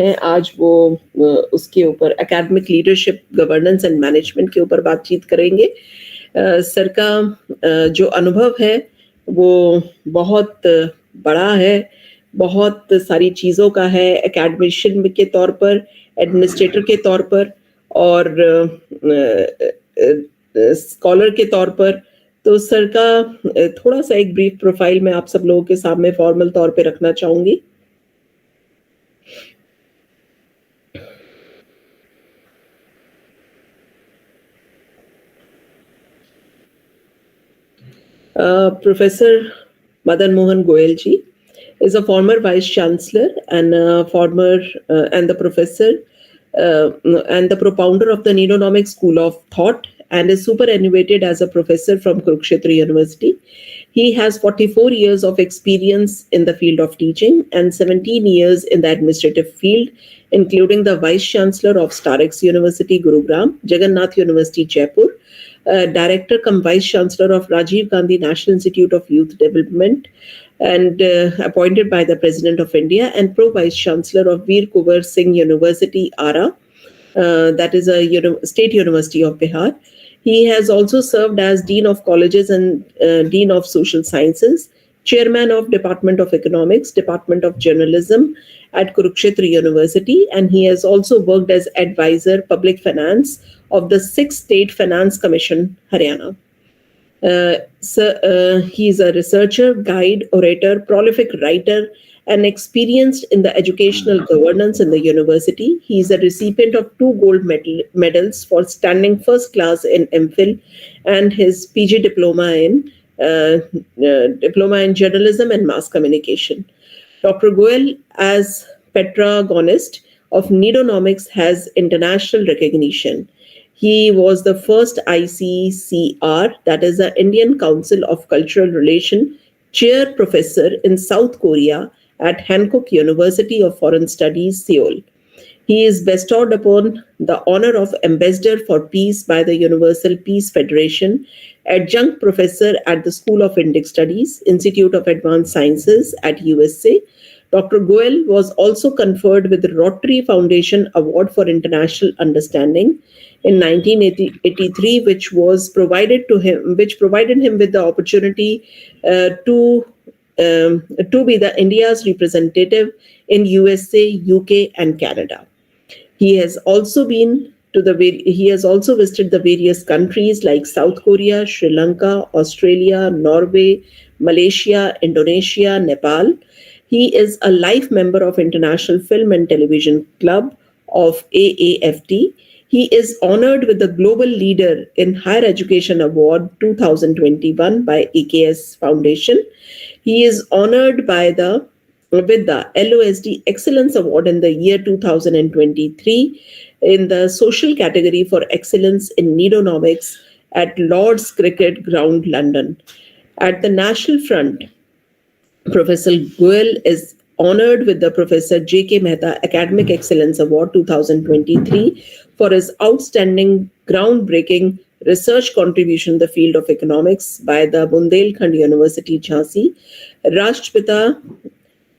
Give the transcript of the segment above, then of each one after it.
आज वो उसके ऊपर academic leadership, governance and management के ऊपर बातचीत करेंगे। सर का जो अनुभव है वो बहुत बड़ा है, बहुत सारी चीज़ों का है, एकेडमिशियन के तौर पर, एडमिनिस्ट्रेटर के तौर पर और स्कॉलर के तौर पर। तो सर का थोड़ा सा एक ब्रीफ प्रोफाइल मैं आप सब लोगों के सामने फॉर्मल तौर पे रखना चाहूँगी। Professor Madan Mohan Goel ji is a former Vice Chancellor and and the professor and the propounder of the Neonomic School of Thought and is superannuated as a professor from Kurukshetra University. He has 44 years of experience in the field of teaching and 17 years in the administrative field, including the Vice Chancellor of Starex University, Gurugram, Jagannath University, Jaipur, Director cum Vice Chancellor of Rajiv Gandhi National Institute of Youth Development, and appointed by the President of India, and Pro Vice Chancellor of Veer Kunwar Singh University, Ara, that is a state university of Bihar. He has also served as Dean of Colleges and Dean of Social Sciences, Chairman of Department of Economics, Department of Journalism at Kurukshetra University, and he has also worked as Advisor Public Finance of the 6th State Finance Commission, Haryana. He is a researcher, guide, orator, prolific writer, and experienced in the educational governance in the university. He is a recipient of 2 gold medals for standing first class in MPhil and his PG diploma in journalism and mass communication. Dr. Goel, as petragonist of Neonomics, has international recognition. He was the first ICCR, that is the Indian Council of Cultural Relation, chair professor in South Korea at Hankook University of Foreign Studies, Seoul. He is bestowed upon the honor of Ambassador for Peace by the Universal Peace Federation, adjunct professor at the School of Indic Studies, Institute of Advanced Sciences at USA. Dr. Goel was also conferred with the Rotary Foundation Award for International Understanding in 1983, which provided him with the opportunity to be the India's representative in USA, UK, and Canada. He has also visited the various countries like South Korea, Sri Lanka, Australia, Norway, Malaysia, Indonesia, Nepal. He is a life member of International Film and Television Club of AAFT. He is honored with the Global Leader in Higher Education Award 2021 by AKS Foundation. He is honored with the LOSD Excellence Award in the year 2023 in the social category for excellence in Neonomics at Lord's Cricket Ground, London. At the National Front, Professor Goel is honored with the Professor J.K. Mehta Academic Excellence Award 2023 for his outstanding, groundbreaking research contribution in the field of economics by the Bundelkhand University, Jhansi. Rashtrapita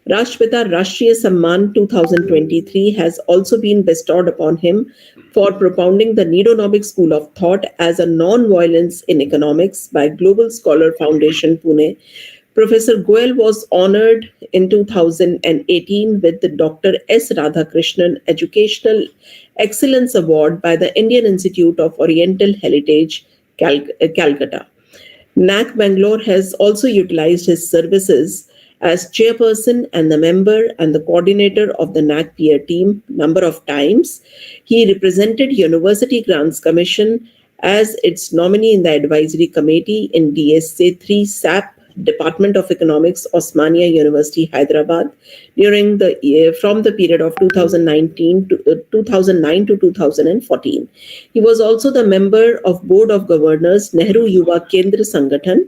Rashtriya Samman 2023 has also been bestowed upon him for propounding the Neonomic School of Thought as a non-violence in economics by Global Scholar Foundation, Pune. Professor Goel was honored in 2018 with the Dr. S. Radhakrishnan Educational Excellence Award by the Indian Institute of Oriental Heritage, Calcutta. NAC Bangalore has also utilized his services as chairperson and the member and the coordinator of the NAC peer team number of times. He represented University Grants Commission as its nominee in the advisory committee in DSA 3 SAP Department of Economics, Osmania University, Hyderabad, from the period of 2009 to 2014. He was also the member of Board of Governors, Nehru Yuva Kendra Sangathan,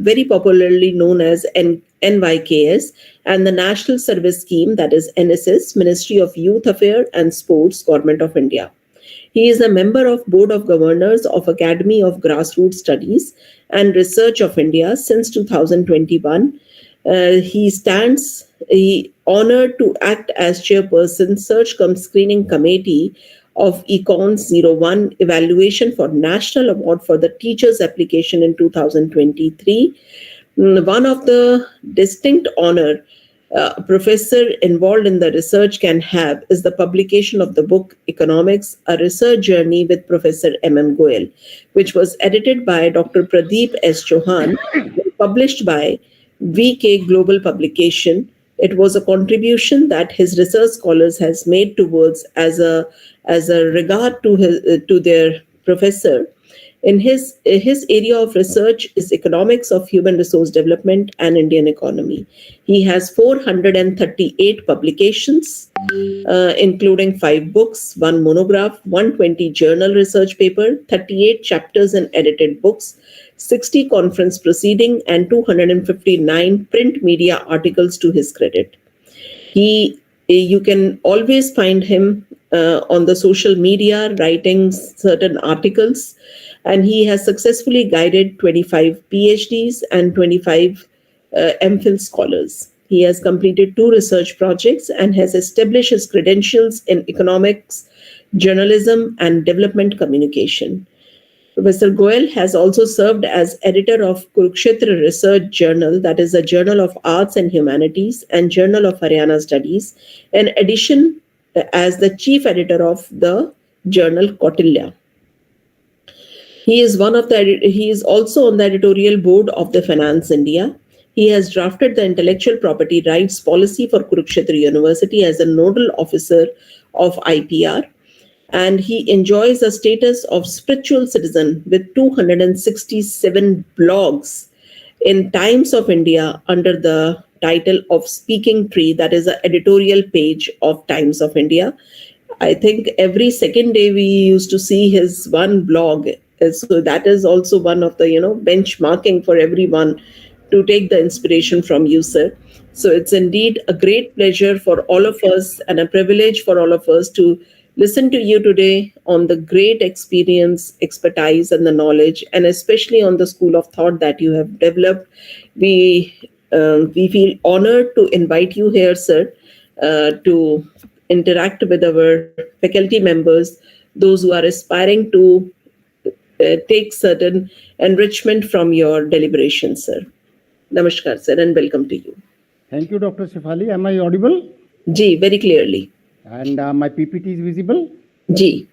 very popularly known as NYKS, and the National Service Scheme, that is NSS, Ministry of Youth Affairs and Sports, Government of India. He is a member of Board of Governors of Academy of Grassroots Studies and Research of India since 2021. He honored to act as chairperson Search Cum Screening Committee of Econs 01 Evaluation for National Award for the Teachers Application in 2023. One of the distinct honor a professor involved in the research can have is the publication of the book Economics, A Research Journey with Professor M. Goel, which was edited by Dr. Pradeep S. Chauhan, published by VK Global Publication. It was a contribution that his research scholars has made towards as a regard to their professor. In his area of research is economics of human resource development and Indian economy. He has 438 publications, including 5 books, 1 monograph, 120 journal research paper, 38 chapters in edited books, 60 conference proceeding, and 259 print media articles to his credit. You can always find him on the social media writing certain articles, and he has successfully guided 25 PhDs and 25 MPhil scholars. He has completed 2 research projects and has established his credentials in economics, journalism, and development communication. Professor Goel has also served as editor of Kurukshetra Research Journal, that is a journal of arts and humanities, and Journal of Haryana Studies, in addition as the chief editor of the journal Kautilya. He is also on the editorial board of the Finance India. He has drafted the intellectual property rights policy for Kurukshetra University as a nodal officer of IPR, and he enjoys a status of spiritual citizen with 267 blogs in Times of India under the title of Speaking Tree, that is an editorial page of Times of India. I think every second day we used to see his one blog. So that is also one of the, benchmarking for everyone to take the inspiration from you, sir. So it's indeed a great pleasure for all of us and a privilege for all of us to listen to you today on the great experience, expertise, and the knowledge, and especially on the school of thought that you have developed. We feel honored to invite you here, sir, to interact with our faculty members, those who are aspiring to take certain enrichment from your deliberations, sir. Namaskar, sir, and welcome to you. Thank you, Dr. Shefali. Am I audible? Ji, very clearly. And my PPT is visible? Ji.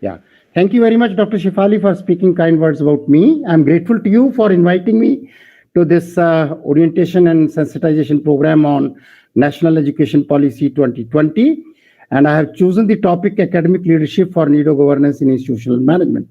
Yeah. Thank you very much, Dr. Shefali, for speaking kind words about me. I'm grateful to you for inviting me to this orientation and sensitization program on National Education Policy 2020. And I have chosen the topic academic leadership for NEDO governance in institutional management.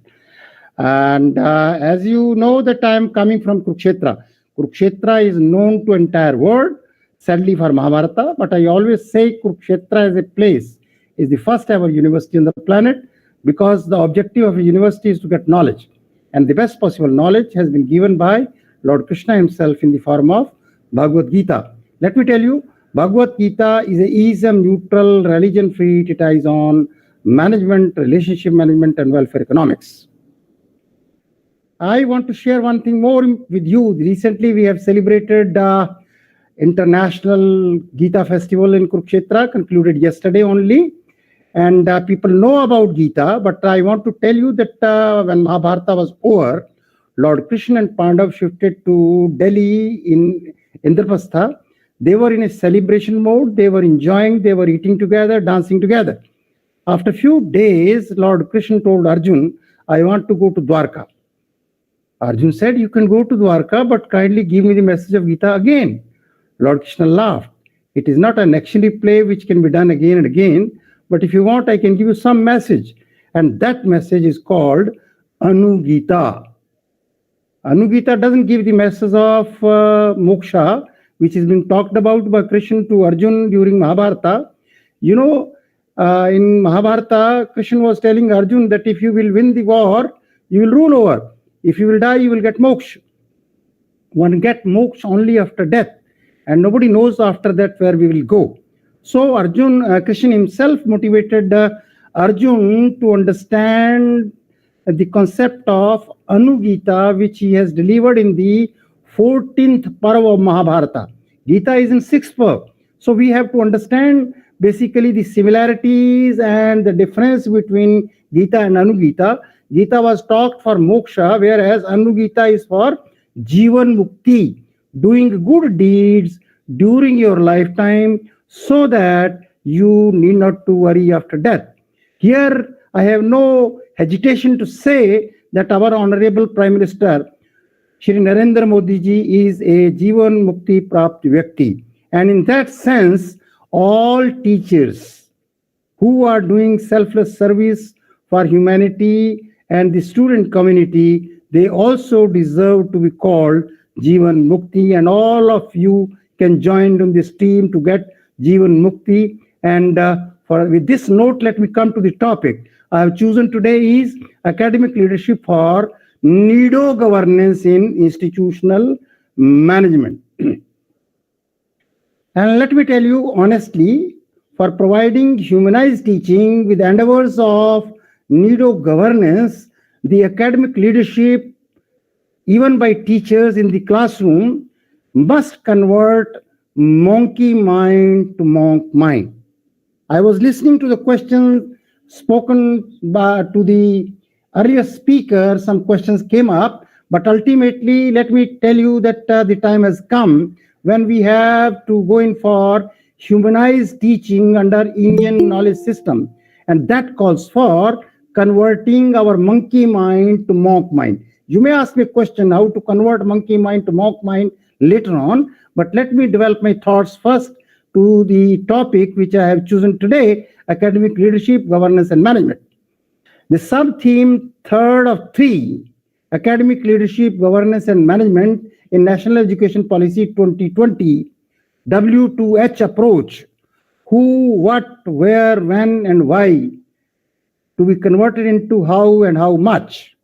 And as you know that I am coming from Kurukshetra. Kurukshetra is known to entire world, sadly for Mahabharata, but I always say Kurukshetra as a place is the first ever university on the planet, because the objective of a university is to get knowledge. And the best possible knowledge has been given by Lord Krishna himself in the form of Bhagavad Gita. Let me tell you, Bhagavad Gita is a ism neutral, religion-free treatise on management, relationship management, and welfare economics. I want to share one thing more with you. Recently, we have celebrated International Gita Festival in Kurukshetra, concluded yesterday only. And people know about Gita, but I want to tell you that when Mahabharata was over, Lord Krishna and Pandav shifted to Delhi in Indraprastha. They were in a celebration mode. They were enjoying, they were eating together, dancing together. After a few days, Lord Krishna told Arjun, I want to go to Dwarka. Arjun said, you can go to Dwarka, but kindly give me the message of Gita again. Lord Krishna laughed. It is not an actually play which can be done again and again, but if you want, I can give you some message. And that message is called Anugita. Anugita doesn't give the message of moksha, which is being talked about by Krishna to Arjun during Mahabharata. You know, in Mahabharata, Krishna was telling Arjun that if you will win the war, you will rule over. If you will die, you will get moksha. One gets moksha only after death, and nobody knows after that where we will go. So Krishna himself motivated Arjun to understand the concept of Anugita, which he has delivered in the 14th Parva of Mahabharata. Gita is in sixth verb. So we have to understand basically the similarities and the difference between Gita and Anugita. Gita was talked for moksha, whereas Anugita is for Jivan Mukti, doing good deeds during your lifetime so that you need not to worry after death. Here, I have no hesitation to say that our Honorable Prime Minister, Shri Narendra Modi ji, is a Jivan Mukti Prapt Vyakti. And in that sense, all teachers who are doing selfless service for humanity and the student community, they also deserve to be called Jivan Mukti. And all of you can join in this team to get Jivan Mukti. And with this note, let me come to the topic. I have chosen today is academic leadership for NEDO governance in institutional management. And let me tell you honestly, for providing humanized teaching with endeavors of NEDO governance, the academic leadership, even by teachers in the classroom, must convert monkey mind to monk mind. I was listening to the questions spoken to the earlier speaker. Some questions came up, but ultimately, let me tell you that the time has come when we have to go in for humanized teaching under Indian knowledge system. And that calls for converting our monkey mind to monk mind. You may ask me a question how to convert monkey mind to monk mind later on, but let me develop my thoughts first to the topic which I have chosen today, academic leadership, governance and management. The sub-theme third of three, academic leadership, governance and management in National Education Policy 2020, W2H approach, who, what, where, when and why, to be converted into how and how much.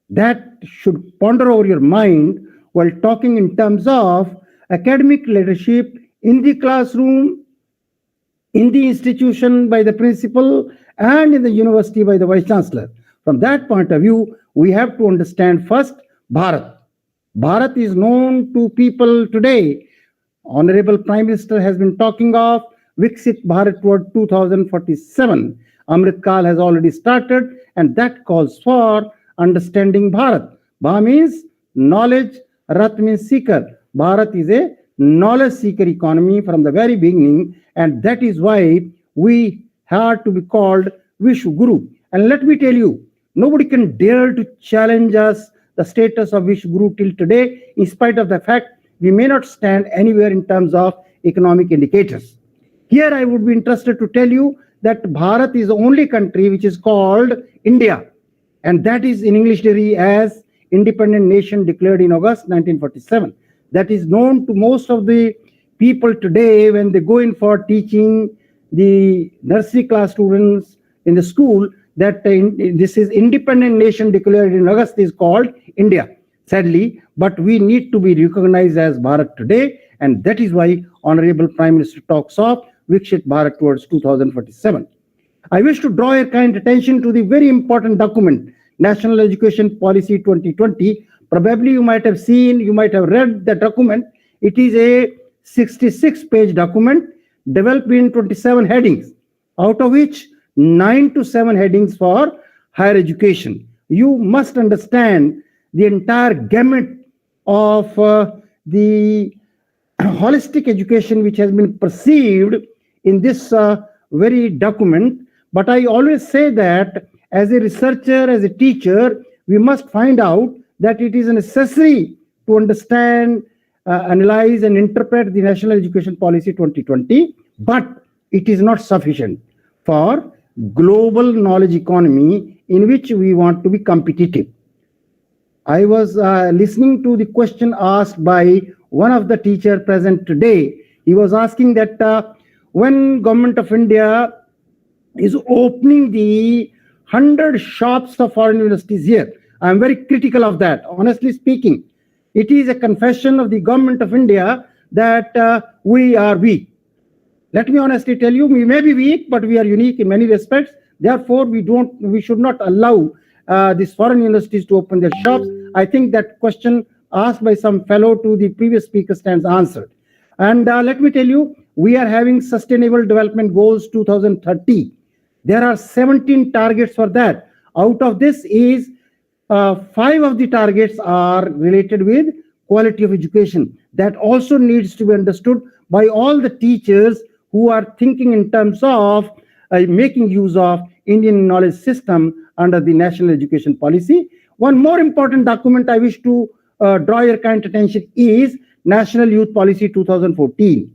That should ponder over your mind while talking in terms of academic leadership in the classroom, in the institution by the principal, and in the university by the vice chancellor. From that point of view, we have to understand first Bharat. Bharat is known to people today. Honorable Prime Minister has been talking of Viksit Bharat toward 2047. Amrit Kal has already started, and that calls for understanding Bharat. Bha means knowledge, Rat means seeker. Bharat is a knowledge seeker economy from the very beginning, and that is why we have to be called Vishwa Guru. And let me tell you, nobody can dare to challenge us the status of Vishwa Guru till today, in spite of the fact we may not stand anywhere in terms of economic indicators. Here I would be interested to tell you that Bharat is the only country which is called India, and that is in English dictionary as independent nation declared in August 1947. That is known to most of the people today when they go in for teaching the nursery class students in the school, that this is independent nation declared in August is called India. Sadly, but we need to be recognized as Bharat today, and that is why Honorable Prime Minister talks of Viksit Bharat towards 2047. I wish to draw your kind attention to the very important document, National Education Policy 2020. Probably you might have seen, you might have read the document. It is a 66-page document developed in 27 headings, out of which 9 to 7 headings for higher education. You must understand the entire gamut of the holistic education which has been perceived in this very document. But I always say that as a researcher, as a teacher, we must find out that it is necessary to understand, analyze and interpret the National Education Policy 2020, but it is not sufficient for global knowledge economy in which we want to be competitive. I was listening to the question asked by one of the teacher present today. He was asking that when Government of India is opening the 100 shops of foreign universities here, I am very critical of that. Honestly speaking, it is a confession of the Government of India that we are weak. Let me honestly tell you, we may be weak, but we are unique in many respects. Therefore, we should not allow these foreign universities to open their shops. I think that question asked by some fellow to the previous speaker stands answered. And let me tell you, we are having Sustainable Development Goals 2030. There are 17 targets for that. Out of this is 5 of the targets are related with quality of education. That also needs to be understood by all the teachers who are thinking in terms of making use of Indian knowledge system under the national education policy. One more important document I wish to draw your kind attention is National Youth Policy 2014.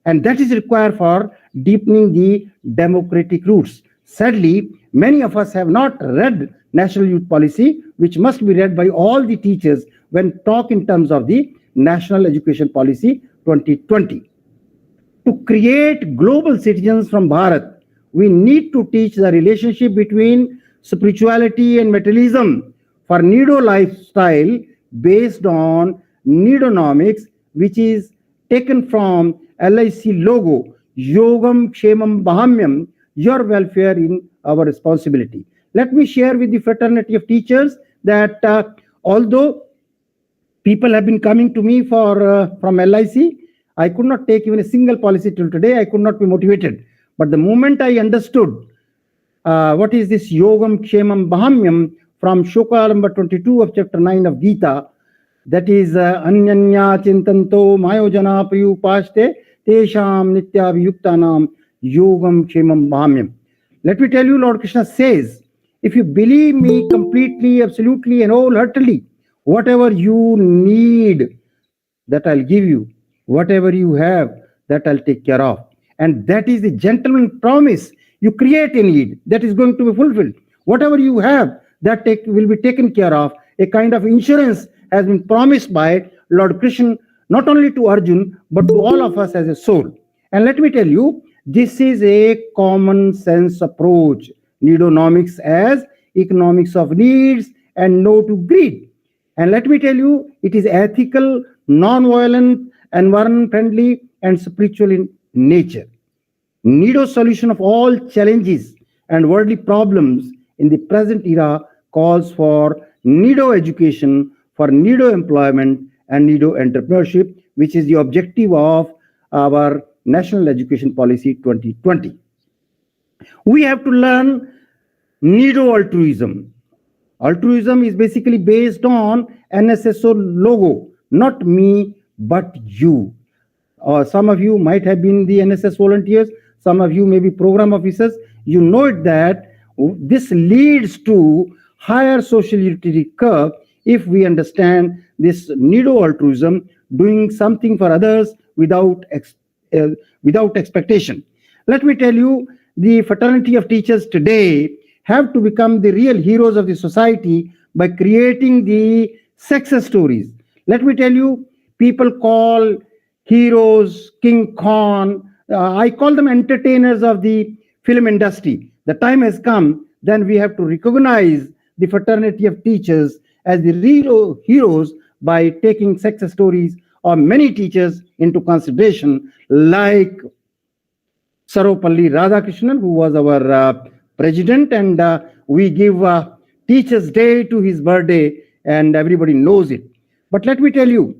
And that is required for deepening the democratic roots. Sadly, many of us have not read National Youth Policy, which must be read by all the teachers when talk in terms of the National Education Policy 2020. To create global citizens from Bharat, we need to teach the relationship between spirituality and materialism for Nido lifestyle based on Nidonomics, which is taken from LIC logo, Yogam Kshemam Bahamyam, your welfare in our responsibility. Let me share with the fraternity of teachers that although people have been coming to me from LIC, I could not take even a single policy till today. I could not be motivated. But the moment I understood what is this Yogam Kshemam Bahamyam from Shloka number 22 of chapter 9 of Gita, that is Anyanya Chintanto Mayojana Priyupaste Tesham Nitya Viyuktanam Yogam Kshemam Bahamyam. Let me tell you, Lord Krishna says, if you believe me completely, absolutely, and wholeheartedly, whatever you need, that I'll give you. Whatever you have, that I'll take care of. And that is the gentleman promise. You create a need that is going to be fulfilled. Whatever you have, that will be taken care of. A kind of insurance has been promised by Lord Krishna, not only to Arjun, but to all of us as a soul. And let me tell you, this is a common sense approach. Needonomics as economics of needs and no to greed. And let me tell you, it is ethical, non-violent, environment-friendly, and spiritual in nature. Nido solution of all challenges and worldly problems in the present era calls for Nido education, for Nido employment, and Nido entrepreneurship, which is the objective of our National Education Policy 2020. We have to learn Nido altruism. Altruism is basically based on NSSO logo, not me, but you. Some of you might have been the NSS volunteers, some of you may be program officers. You know it that this leads to higher social utility curve if we understand this Nido altruism, doing something for others without expectation. Let me tell you, the fraternity of teachers today have to become the real heroes of the society by creating the success stories. Let me tell you, people call heroes King Khan. I call them entertainers of the film industry. The time has come, then we have to recognize the fraternity of teachers as the real heroes by taking success stories of many teachers into consideration, like Sarvapalli Radhakrishnan, who was our president, and we give Teachers' Day to his birthday, and everybody knows it. But let me tell you,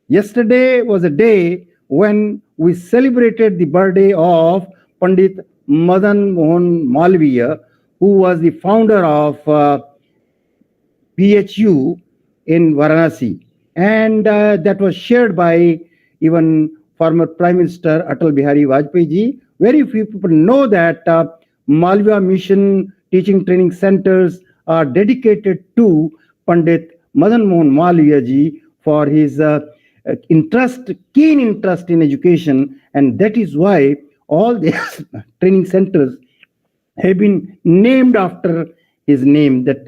yesterday was a day when we celebrated the birthday of Pandit Madan Mohan Malviya, who was the founder of PHU in Varanasi. And that was shared by even former Prime Minister Atal Bihari Vajpayee ji. Very few people know that Malviya Mission Teaching Training Centers are dedicated to Pandit Madan Mohan Malviya ji for his keen interest in education, and that is why all these training centers have been named after his name, that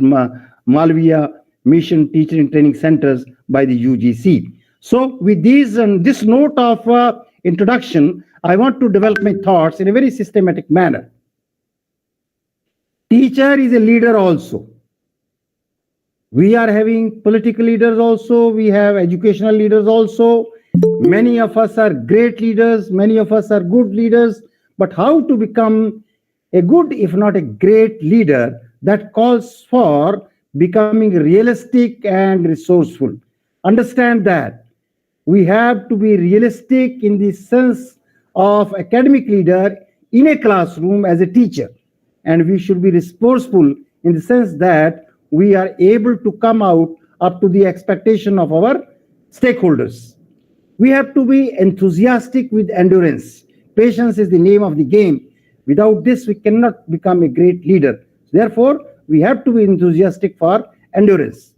Malviya Mission Teaching Training Centers by the UGC. So with this note of introduction, I want to develop my thoughts in a very systematic manner. Teacher is a leader also. We are having political leaders also. We have educational leaders also. Many of us are great leaders. Many of us are good leaders. But how to become a good, if not a great leader, that calls for becoming realistic and resourceful. Understand that We have to be realistic in the sense of academic leader in a classroom as a teacher. And we should be responsible in the sense that we are able to come out up to the expectation of our stakeholders. We have to be enthusiastic with endurance. Patience is the name of the game. Without this, we cannot become a great leader. Therefore, we have to be enthusiastic for endurance.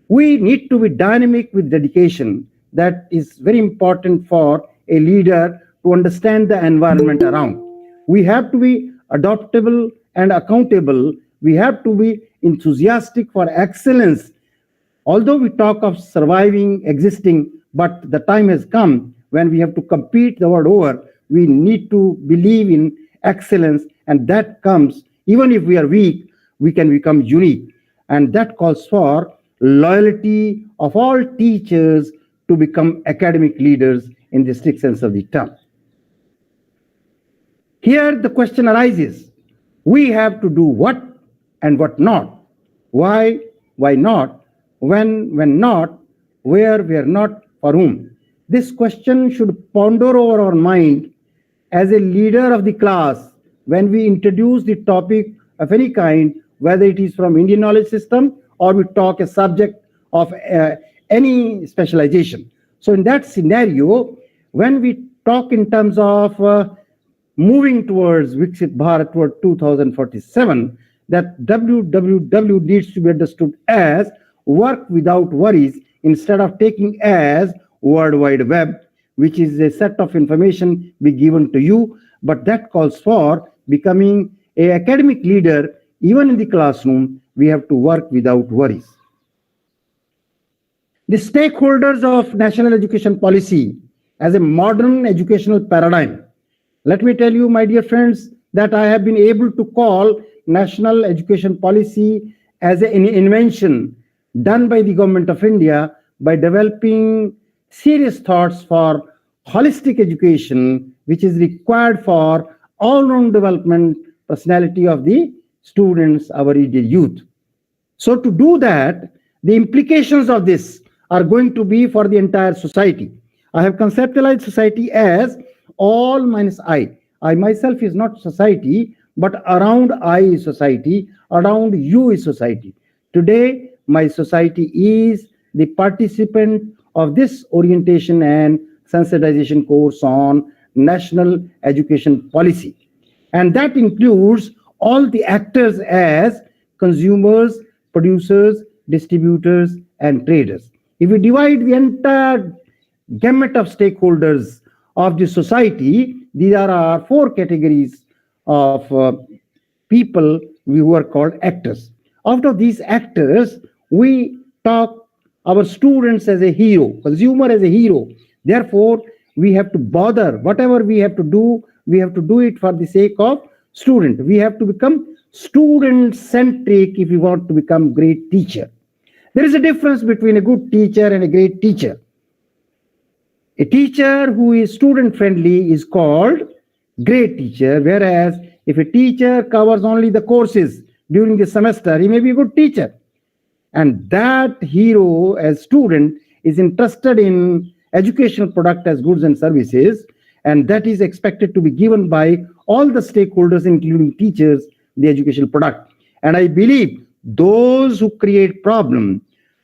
We need to be dynamic with dedication. That is very important for a leader to understand the environment around. We have to be adaptable and accountable. We have to be enthusiastic for excellence. Although we talk of surviving, existing, but the time has come when we have to compete the world over. We need to believe in excellence, and that comes, even if we are weak, we can become unique. And that calls for loyalty of all teachers to become academic leaders in the strict sense of the term. Here the question arises, we have to do what and what not? Why not? When not? Where not? For whom? This question should ponder over our mind as a leader of the class when we introduce the topic of any kind, whether it is from Indian knowledge system or we talk a subject of any specialization. So in that scenario, when we talk in terms of moving towards Viksit Bharat toward 2047, that WWW needs to be understood as work without worries instead of taking as World Wide Web, which is a set of information be given to you, but that calls for becoming an academic leader. Even in the classroom, we have to work without worries. The stakeholders of national education policy as a modern educational paradigm. Let me tell you, my dear friends, that I have been able to call national education policy as an invention done by the government of India by developing serious thoughts for holistic education, which is required for all-round development personality of the students, our Indian youth. So to do that, the implications of this are going to be for the entire society. I have conceptualized society as all minus I. I myself is not society, but around I is society, around you is society. Today, my society is the participant of this orientation and sensitization course on national education policy. And that includes all the actors as consumers, producers, distributors, and traders. If we divide the entire gamut of stakeholders of the society, these are our four categories of people who are called actors. Out of these actors, we talk our students as a hero, consumer as a hero. Therefore, we have to bother. Whatever we have to do it for the sake of student. We have to become student-centric if we want to become great teacher. There is a difference between a good teacher and a great teacher. A teacher who is student-friendly is called great teacher, whereas if a teacher covers only the courses during the semester, he may be a good teacher. And that hero as student is interested in educational product as goods and services, and that is expected to be given by all the stakeholders, including teachers, the educational product. And I believe those who create problem,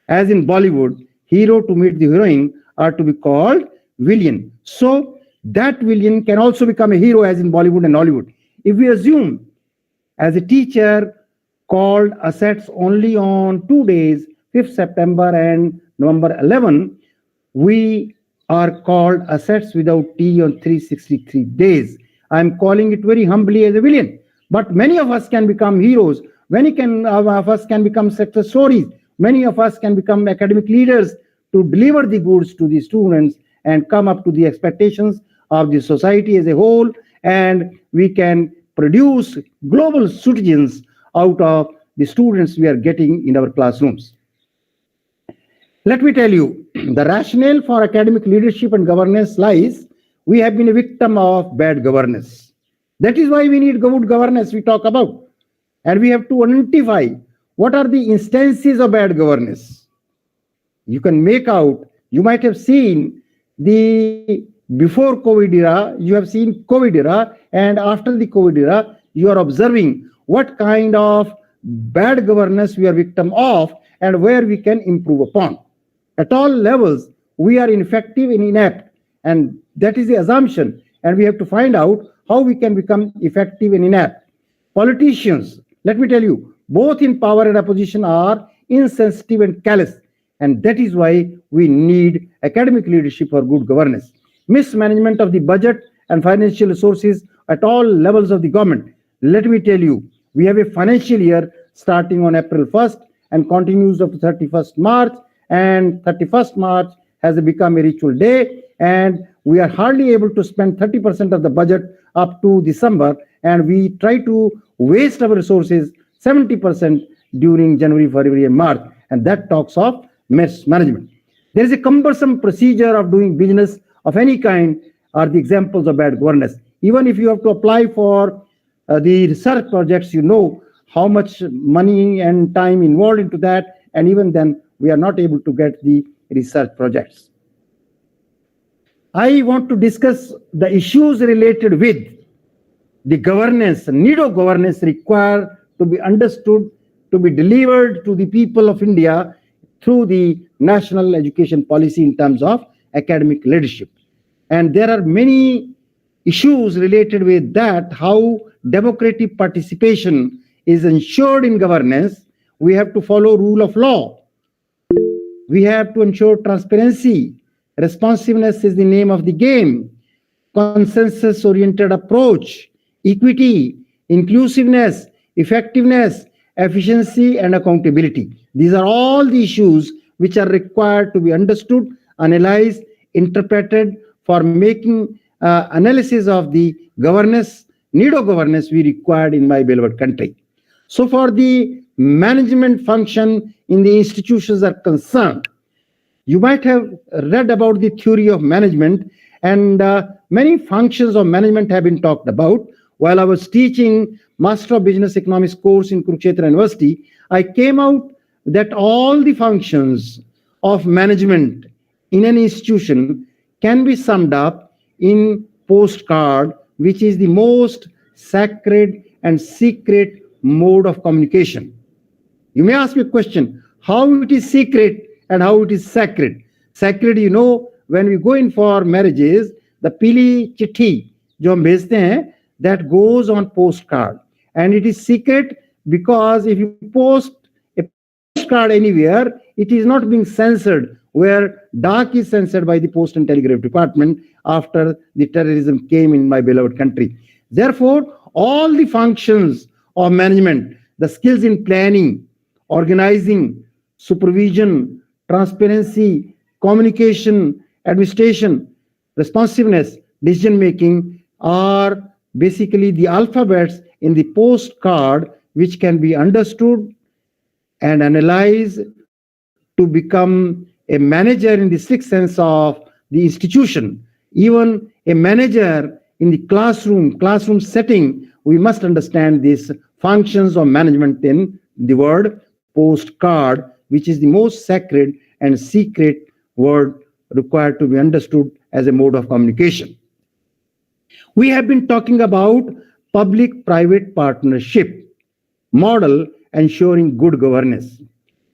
as in Bollywood, hero to meet the heroine, are to be called villain. So that villain can also become a hero, as in Bollywood and Hollywood. If we assume as a teacher called assets only on 2 days, 5th September and November 11, we are called assets without T on 363 days. I'm calling it very humbly as a villain. But many of us can become heroes. Many of us can become success stories. Many of us can become academic leaders to deliver the goods to the students and come up to the expectations of the society as a whole. And we can produce global citizens out of the students we are getting in our classrooms. Let me tell you, the rationale for academic leadership and governance lies, we have been a victim of bad governance. That is why we need good governance we talk about. And we have to identify what are the instances of bad governance. You can make out, you might have seen the before COVID era, you have seen COVID era, and after the COVID era, you are observing what kind of bad governance we are victim of and where we can improve upon. At all levels, we are ineffective and inept, and that is the assumption. And we have to find out how we can become effective and inept. Politicians, let me tell you, both in power and opposition are insensitive and callous. And that is why we need academic leadership for good governance. Mismanagement of the budget and financial resources at all levels of the government. Let me tell you, we have a financial year starting on April 1st and continues up to 31st March. And 31st March has become a ritual day. And we are hardly able to spend 30% of the budget up to December. And we try to waste our resources 70% during January, February, and March. And that talks of mismanagement. There is a cumbersome procedure of doing business of any kind are the examples of bad governance. Even if you have to apply for the research projects, you know how much money and time involved into that. And even then, we are not able to get the research projects. I want to discuss the issues related with the governance, need of governance required to be understood, to be delivered to the people of India through the national education policy in terms of academic leadership. And there are many issues related with that, how democratic participation is ensured in governance. We have to follow rule of law. We have to ensure transparency. Responsiveness is the name of the game. Consensus-oriented approach, equity, inclusiveness, effectiveness, efficiency, and accountability. These are all the issues which are required to be understood, analyzed, interpreted for making analysis of the governance, need of governance we required in my beloved country. So for the management function in the institutions are concerned, you might have read about the theory of management, and many functions of management have been talked about. While I was teaching Master of Business Economics course in Kurukshetra University, I came out that all the functions of management in an institution can be summed up in postcard, which is the most sacred and secret mode of communication. You may ask me a question, how it is secret and how it is sacred? Sacred, you know, when we go in for marriages, the pili chithi, jo hum bhejte hain, that goes on postcard. And it is secret because if you post a postcard anywhere, it is not being censored, where DAC is censored by the Post and Telegraph Department after the terrorism came in my beloved country. Therefore, all the functions of management, the skills in planning, organizing, supervision, transparency, communication, administration, responsiveness, decision making are basically the alphabets in the postcard which can be understood and analyzed to become a manager in the strict sense of the institution. Even a manager in the classroom setting, we must understand these functions of management in the word postcard, which is the most sacred and secret word required to be understood as a mode of communication. We have been talking about public-private partnership model ensuring good governance.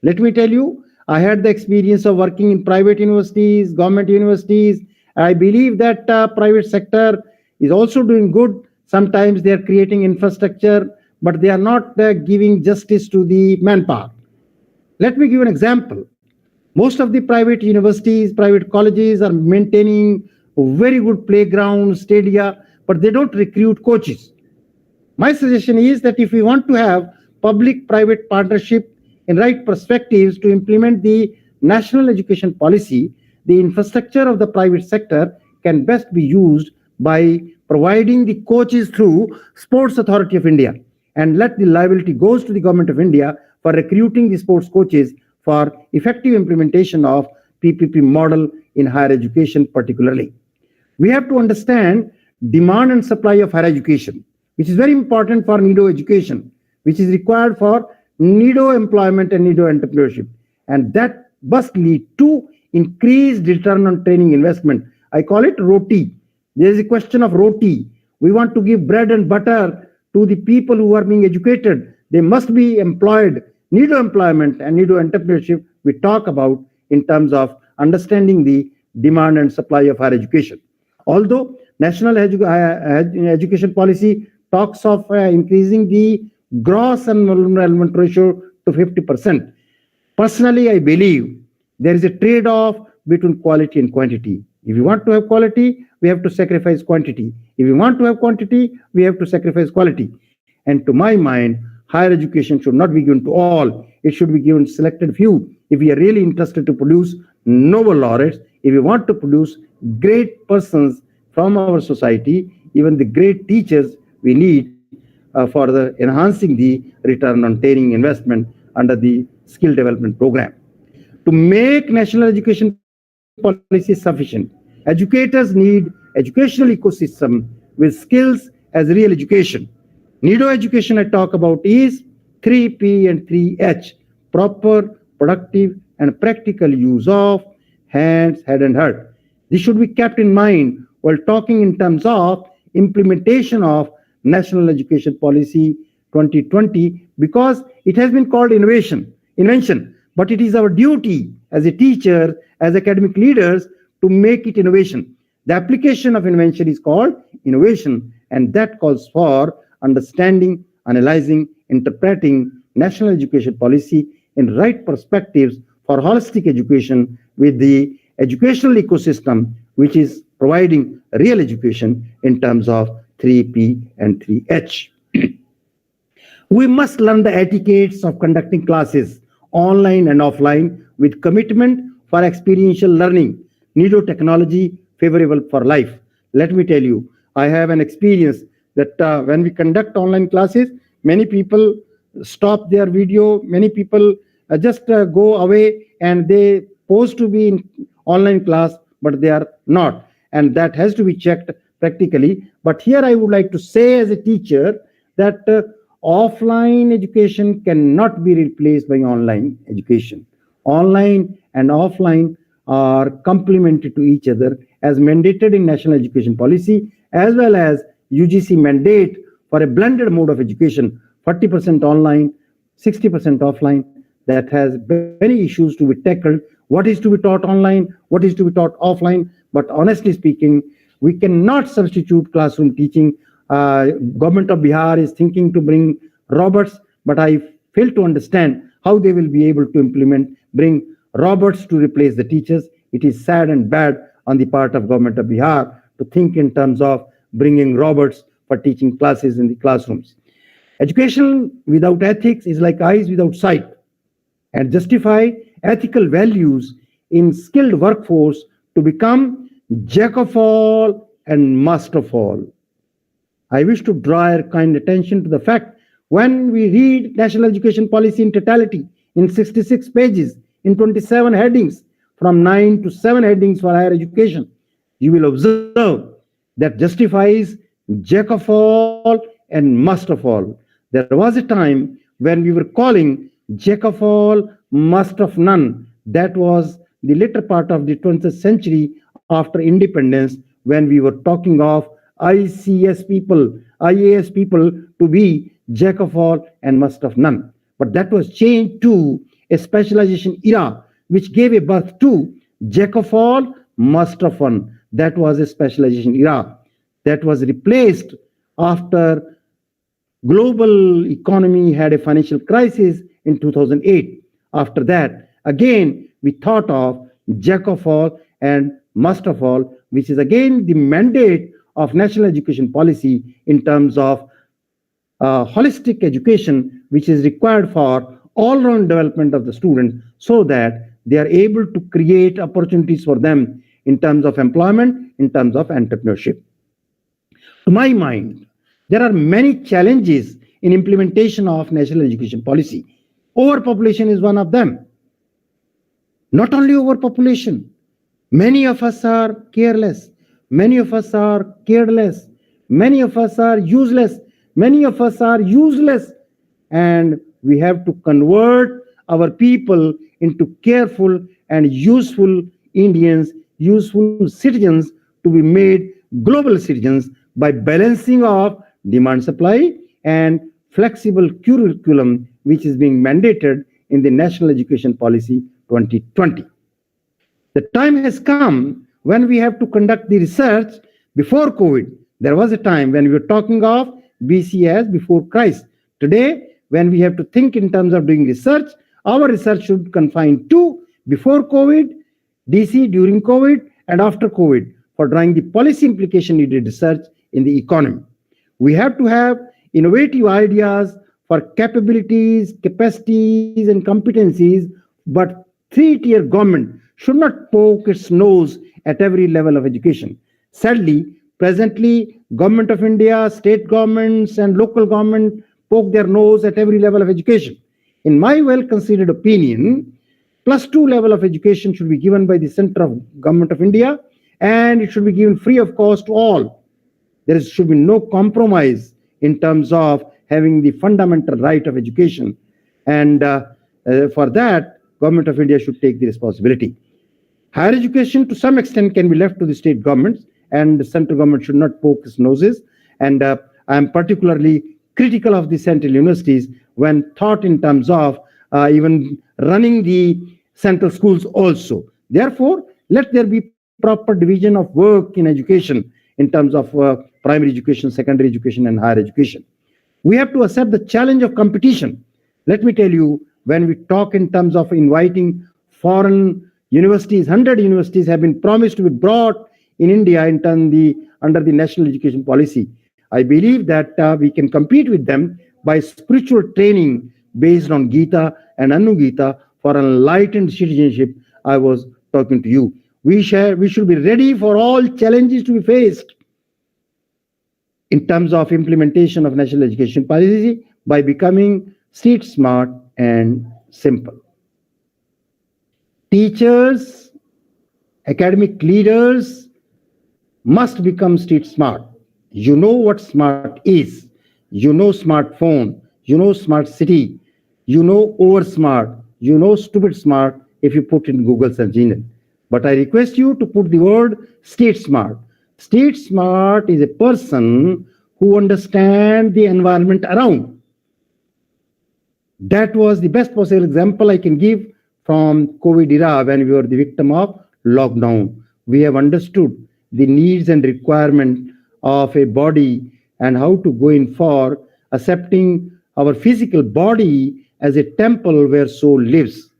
Let me tell you, I had the experience of working in private universities, government universities. I believe that private sector is also doing good. Sometimes they are creating infrastructure, but they are not giving justice to the manpower. Let me give an example. Most of the private universities, private colleges are maintaining very good playgrounds, stadia, but they don't recruit coaches. My suggestion is that if we want to have public-private partnership in right perspectives to implement the national education policy, the infrastructure of the private sector can best be used by providing the coaches through Sports Authority of India, and let the liability goes to the Government of India for recruiting the sports coaches for effective implementation of PPP model in higher education particularly. We have to understand demand and supply of higher education, which is very important for NEDO education, which is required for NEDO employment and NEDO entrepreneurship. And that must lead to increased return on training investment. I call it roti. There is a question of roti. We want to give bread and butter to the people who are being educated. They must be employed, need of employment and need of entrepreneurship. We talk about in terms of understanding the demand and supply of higher education. Although national education policy talks of increasing the gross enrollment ratio to 50%. Personally, I believe there is a trade-off between quality and quantity. If you want to have quality, we have to sacrifice quantity. If you want to have quantity, we have to sacrifice quality. And to my mind, higher education should not be given to all. It should be given to selected few. If we are really interested to produce Nobel laureates, if we want to produce great persons from our society, even the great teachers we need for the enhancing the return on training investment under the skill development program. To make national education policy sufficient, educators need educational ecosystem with skills as real education. Need of education I talk about is 3P and 3H, proper, productive, and practical use of hands, head, and heart. This should be kept in mind while talking in terms of implementation of National Education Policy 2020, because it has been called invention, but it is our duty as a teacher, as academic leaders, to make it innovation. The application of invention is called innovation, and that calls for understanding, analyzing, interpreting national education policy in right perspectives for holistic education with the educational ecosystem, which is providing real education in terms of 3P and 3H. We must learn the etiquettes of conducting classes online and offline with commitment for experiential learning. Need of technology favorable for life. Let me tell you, I have an experience that when we conduct online classes, many people stop their video, many people just go away and they pose to be in online class, but they are not. And that has to be checked practically. But here I would like to say as a teacher that offline education cannot be replaced by online education. Online and offline are complementary to each other as mandated in National Education Policy, as well as UGC mandate for a blended mode of education, 40% online, 60% offline. That has many issues to be tackled. What is to be taught online? What is to be taught offline? But honestly speaking, we cannot substitute classroom teaching. Government of Bihar is thinking to bring robots, but I fail to understand how they will be able to bring robots to replace the teachers. It is sad and bad on the part of Government of Bihar to think in terms of bringing robots for teaching classes in the classrooms. Education without ethics is like eyes without sight, and justify ethical values in skilled workforce to become jack of all and master of all. I wish to draw your kind attention to the fact when we read National Education Policy in totality in 66 pages, in 27 headings, from 9 to 7 headings for higher education, you will observe that justifies jack of all and master of all. There was a time when we were calling jack of all, master of none. That was the later part of the 20th century after independence, when we were talking of ICS people, IAS people to be jack of all and master of none. But that was changed to a specialization era, which gave a birth to jack of all, master of one. That was a specialization era. That was replaced after global economy had a financial crisis in 2008. After that, again, we thought of jack of all and master of all, which is again the mandate of National Education Policy in terms of holistic education, which is required for all-round development of the student so that they are able to create opportunities for them in terms of employment, in terms of entrepreneurship. To my mind, there are many challenges in implementation of National Education Policy. Overpopulation is one of them. Not only overpopulation, many of us are careless, many of us are careless, many of us are useless, many of us are useless, and we have to convert our people into careful and useful Indians, useful citizens to be made global citizens by balancing of demand supply and flexible curriculum, which is being mandated in the National Education Policy 2020. The time has come when we have to conduct the research. Before COVID, there was a time when we were talking of BC as before Christ. Today, when we have to think in terms of doing research, our research should confine to before COVID, DC during COVID, and after COVID for drawing the policy implication needed research in the economy. We have to have innovative ideas for capabilities, capacities, and competencies, but three-tier government should not poke its nose at every level of education. Sadly, presently, Government of India, state governments, and local government poke their nose at every level of education. In my well-considered opinion, +2 level of education should be given by the center of Government of India, and it should be given free of cost to all. There should be no compromise in terms of having the fundamental right of education. And for that, Government of India should take the responsibility. Higher education to some extent can be left to the state governments, and the central government should not poke its noses. And I am particularly critical of the central universities when thought in terms of even running the central schools also. Therefore, let there be proper division of work in education in terms of primary education, secondary education, and higher education. We have to accept the challenge of competition. Let me tell you, when we talk in terms of inviting foreign universities, 100 universities have been promised to be brought in India under the national education policy. I believe that we can compete with them by spiritual training based on Gita and Anugita for enlightened citizenship. I was talking to you. We should be ready for all challenges to be faced in terms of implementation of national education policy by becoming street smart and simple. Teachers, academic leaders must become street smart. You know what smart is. You know smartphone. You know smart city. You know over smart. You know stupid smart if you put in Google search engine. But I request you to put the word street smart. Street smart is a person who understands the environment around. That was the best possible example I can give from COVID era when we were the victim of lockdown. We have understood the needs and requirement of a body and how to go in for accepting our physical body as a temple where soul lives.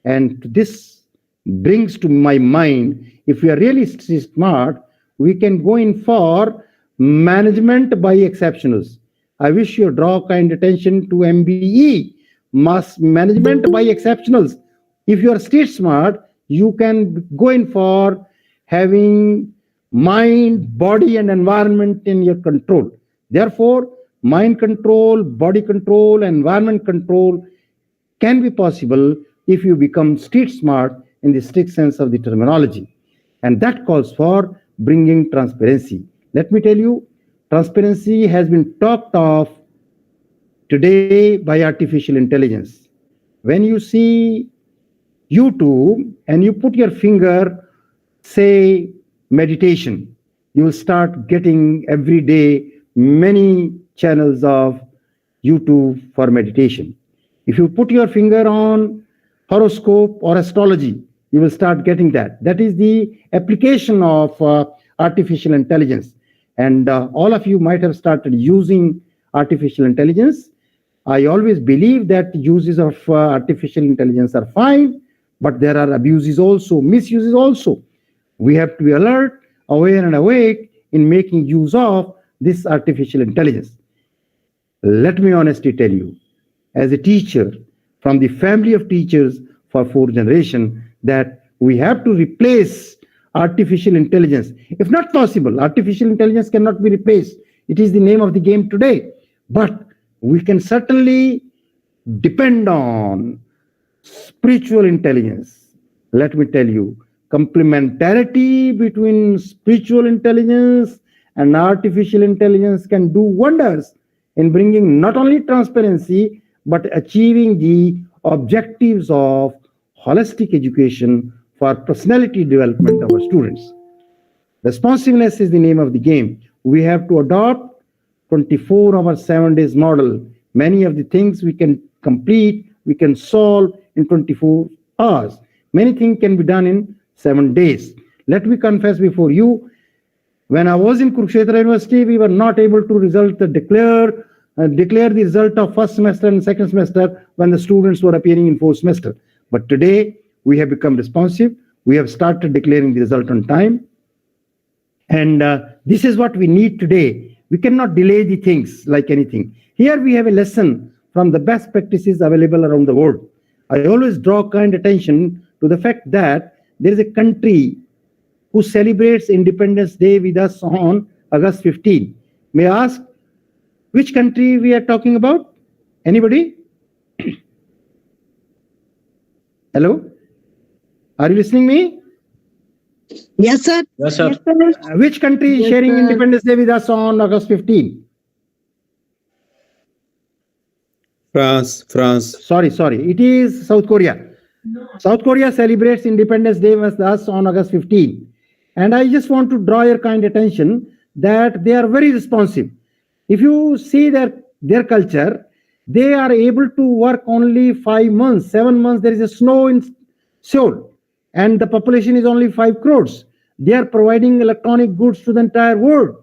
And this brings to my mind, if we are really smart, we can go in for management by exceptionals. I wish you draw kind attention to MBE, mass management by exceptionals. If you are street smart, you can go in for having mind, body, and environment in your control. Therefore, mind control, body control, environment control can be possible if you become street smart in the strict sense of the terminology. And that calls for bringing transparency. Let me tell you, transparency has been talked of today by artificial intelligence. When you see YouTube and you put your finger, say meditation, you will start getting every day many channels of YouTube for meditation. If you put your finger on horoscope or astrology, you will start getting that. That is the application of artificial intelligence. And all of you might have started using artificial intelligence. I always believe that uses of artificial intelligence are fine, but there are abuses also, misuses also. We have to be alert, aware, and awake in making use of this artificial intelligence. Let me honestly tell you, as a teacher from the family of teachers for 4th generation, that we have to replace artificial intelligence. If not possible, artificial intelligence cannot be replaced. It is the name of the game today. But we can certainly depend on spiritual intelligence. Let me tell you, complementarity between spiritual intelligence and artificial intelligence can do wonders in bringing not only transparency, but achieving the objectives of holistic education for personality development of our students. Responsiveness is the name of the game. We have to adopt 24-hour, 7 days model. Many of the things we can complete, we can solve in 24 hours. Many things can be done in 7 days. Let me confess before you, when I was in Kurukshetra University, we were not able to declare the result of first semester and second semester when the students were appearing in fourth semester. But today, we have become responsive. We have started declaring the result on time. And this is what we need today. We cannot delay the things like anything. Here we have a lesson from the best practices available around the world. I always draw kind attention to the fact that there is a country who celebrates Independence Day with us on August 15. May I ask which country we are talking about? Anybody? Hello? Are you listening me? Yes, sir. Yes, sir. Yes, sir. Which country is Yes, sharing sir. Independence Day with us on August 15? France. Sorry. It is South Korea. South Korea celebrates Independence Day with us on August 15. And I just want to draw your kind attention that they are very responsive. If you see their culture, they are able to work only 5 months, 7 months. There is a snow in Seoul, and the population is only 5 crores. They are providing electronic goods to the entire world.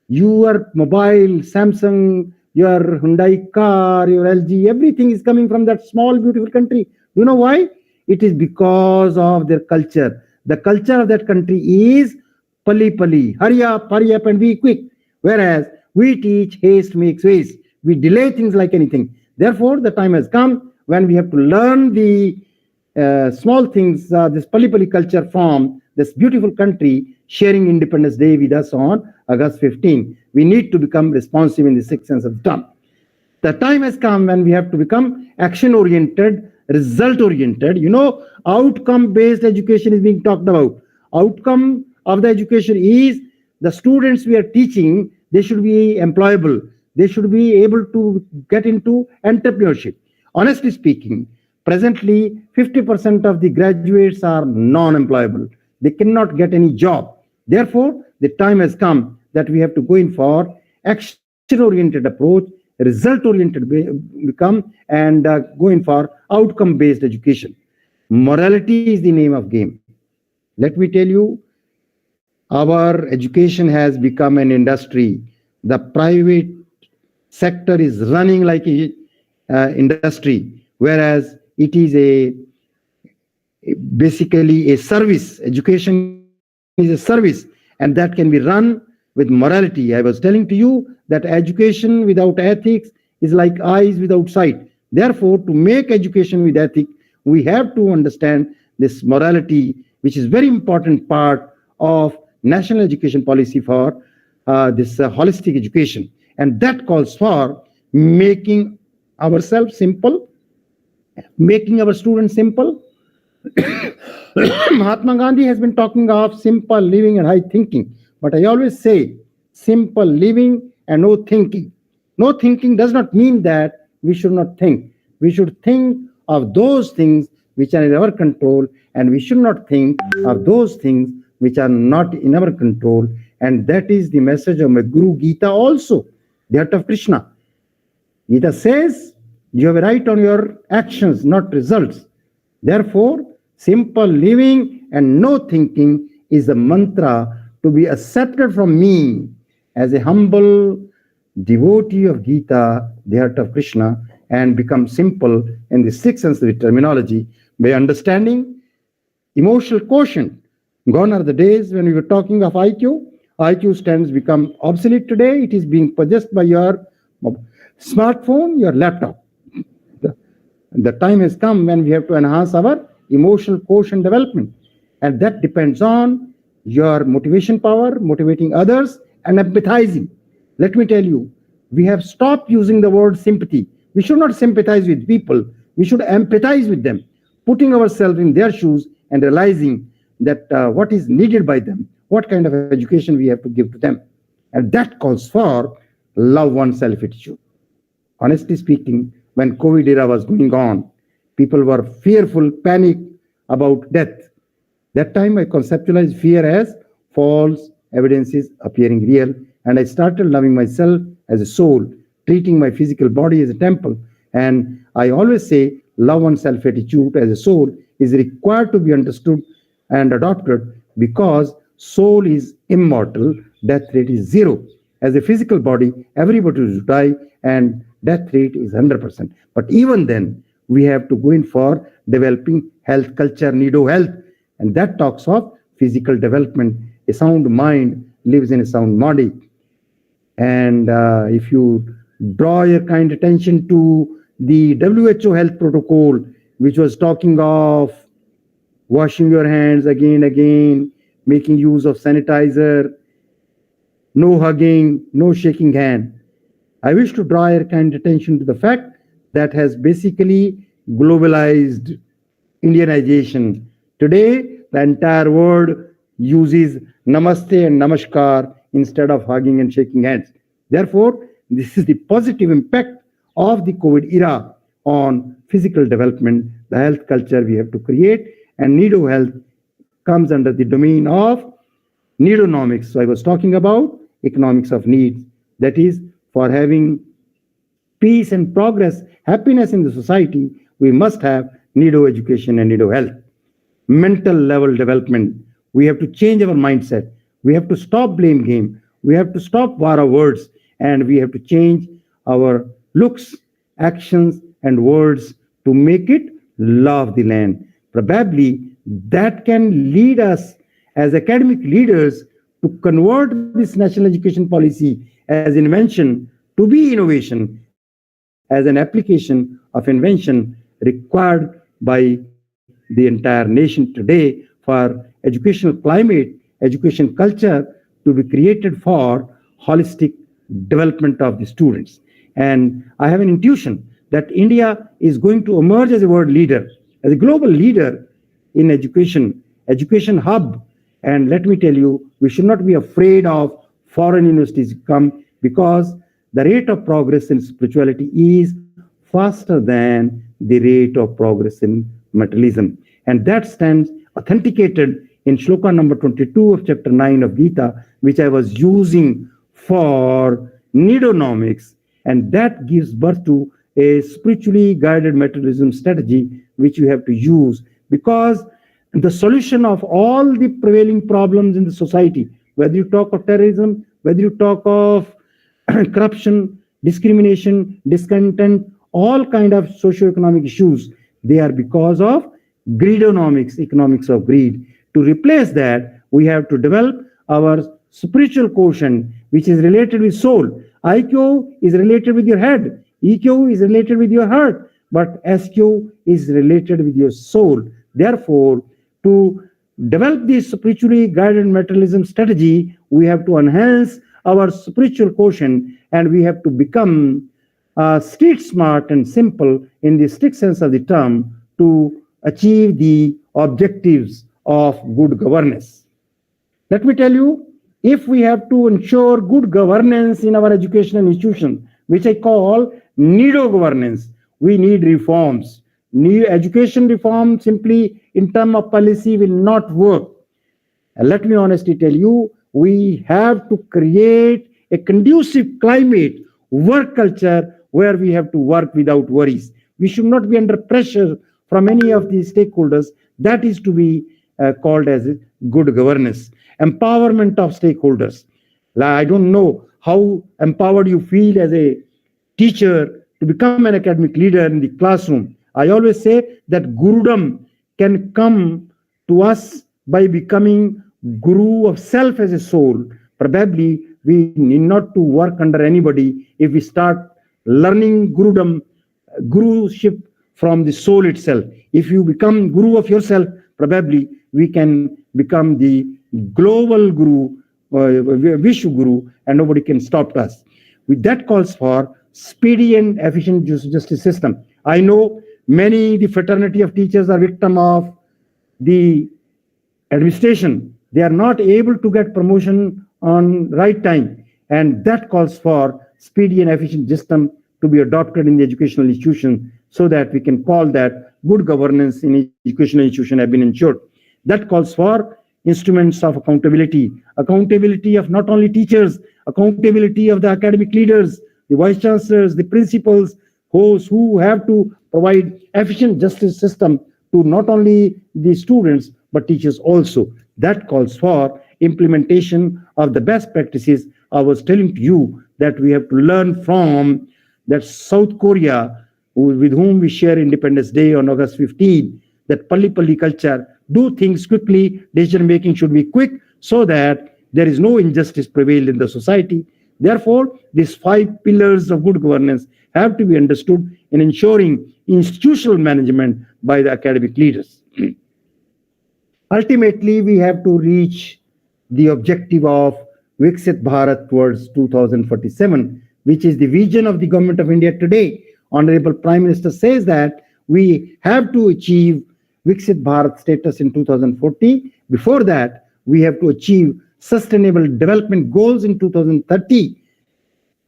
Your mobile, Samsung, your Hyundai car, your LG, everything is coming from that small, beautiful country. You know why? It is because of their culture. The culture of that country is pali, hurry up and be quick. Whereas we teach haste makes waste. We delay things like anything. Therefore, the time has come when we have to learn the small things, this pali culture from this beautiful country sharing Independence Day with us on August 15. We need to become responsive in the sixth sense of the term. The time has come when we have to become action-oriented, result-oriented. Outcome-based education is being talked about. Outcome of the education is the students we are teaching, they should be employable. They should be able to get into entrepreneurship. Honestly speaking, presently, 50% of the graduates are non-employable. They cannot get any job. Therefore, the time has come that we have to go in for action-oriented approach, result-oriented become, and go in for outcome-based education. Morality is the name of game. Let me tell you, our education has become an industry. The private sector is running like a industry, whereas it is basically a service. Education is a service, and that can be run with morality. I was telling to you that education without ethics is like eyes without sight. Therefore, to make education with ethics, we have to understand this morality, which is very important part of national education policy for this holistic education. And that calls for making ourselves simple, making our students simple. Mahatma Gandhi has been talking of simple living and high thinking. But I always say simple living and no thinking. No thinking does not mean that we should not think. We should think of those things which are in our control, and we should not think of those things which are not in our control. And that is the message of my Guru Gita also, the art of Krishna. Gita says you have a right on your actions, not results. Therefore, simple living and no thinking is the mantra to be accepted from me as a humble devotee of Gita, the art of Krishna, and become simple in the sixth sensory terminology by understanding emotional quotient. Gone are the days when we were talking of IQ. IQ stands become obsolete today. It is being possessed by your smartphone, your laptop. The time has come when we have to enhance our emotional quotient development. And that depends on your motivation power, motivating others, and empathizing. Let me tell you, we have stopped using the word sympathy. We should not sympathize with people. We should empathize with them, putting ourselves in their shoes and realizing that what is needed by them, what kind of education we have to give to them. And that calls for love oneself attitude. Honestly speaking, when COVID era was going on, people were fearful, panic about death. That time I conceptualized fear as false evidence is appearing real, and I started loving myself as a soul, treating my physical body as a temple. And I always say, love oneself attitude as a soul is required to be understood and adopted, because soul is immortal, death rate is zero. As a physical body, everybody will die, and death rate is 100%. But even then, we have to go in for developing health culture, Nido health, and that talks of physical development. A sound mind lives in a sound body. And if you draw your kind attention to the WHO health protocol, which was talking of washing your hands again, making use of sanitizer, no hugging, no shaking hand. I wish to draw your kind attention to the fact that has basically globalized Indianization. Today, the entire world uses namaste and namaskar instead of hugging and shaking hands. Therefore, this is the positive impact of the COVID era on physical development, the health culture we have to create, and Nido health comes under the domain of Nidonomics. So I was talking about economics of needs, that is, for having peace and progress, happiness in the society, we must have Nido education and Nido health. Mental level development, we have to change our mindset. We have to stop blame game. We have to stop war of words, and we have to change our looks, actions, and words to make it love the land. Probably that can lead us as academic leaders to convert this national education policy as invention to be innovation, as an application of invention required by the entire nation today for educational climate, education culture to be created for holistic development of the students. And I have an intuition that India is going to emerge as a world leader, as a global leader in education, education hub. And let me tell you, we should not be afraid of foreign universities come, because the rate of progress in spirituality is faster than the rate of progress in materialism. And that stands authenticated in shloka number 22 of chapter 9 of Gita, which I was using for Nidonomics. And that gives birth to a spiritually guided materialism strategy, which you have to use, because the solution of all the prevailing problems in the society, whether you talk of terrorism, whether you talk of corruption, discrimination, discontent, all kind of socio-economic issues, they are because of greedonomics, economics of greed. To replace that, we have to develop our spiritual quotient, which is related with soul. IQ is related with your head. EQ is related with your heart. But SQ is related with your soul. Therefore, to develop this spiritually guided materialism strategy, we have to enhance our spiritual quotient, and we have to become street smart and simple in the strict sense of the term to achieve the objectives of good governance. Let me tell you, if we have to ensure good governance in our educational institution, which I call Nido governance, we need reforms. Education reform simply in terms of policy will not work. And let me honestly tell you, we have to create a conducive climate, work culture, where we have to work without worries. We should not be under pressure from any of these stakeholders. That is to be called as good governance. Empowerment of stakeholders. I don't know how empowered you feel as a teacher to become an academic leader in the classroom. I always say that Gurudom can come to us by becoming Guru of self as a soul. Probably we need not to work under anybody if we start learning Gurudom, Guruship from the soul itself. If you become Guru of yourself, probably we can become the global Guru, Vishwa Guru, and nobody can stop us. With that calls for speedy and efficient justice system. I know many, the fraternity of teachers are victim of the administration. They are not able to get promotion on right time. And that calls for speedy and efficient system to be adopted in the educational institution so that we can call that good governance in educational institution have been ensured. That calls for instruments of accountability. Accountability of not only teachers, accountability of the academic leaders, the vice chancellors, the principals, those who have to provide efficient justice system to not only the students, but teachers also. That calls for implementation of the best practices. I was telling to you that we have to learn from that South Korea, with whom we share Independence Day on August 15, that Palli Palli culture, do things quickly, decision making should be quick so that there is no injustice prevail in the society. Therefore, these 5 pillars of good governance have to be understood in ensuring institutional management by the academic leaders. Ultimately, we have to reach the objective of Viksit Bharat towards 2047, which is the vision of the government of India today. Honorable Prime Minister says that we have to achieve Viksit Bharat status in 2040. Before that, we have to achieve sustainable development goals in 2030.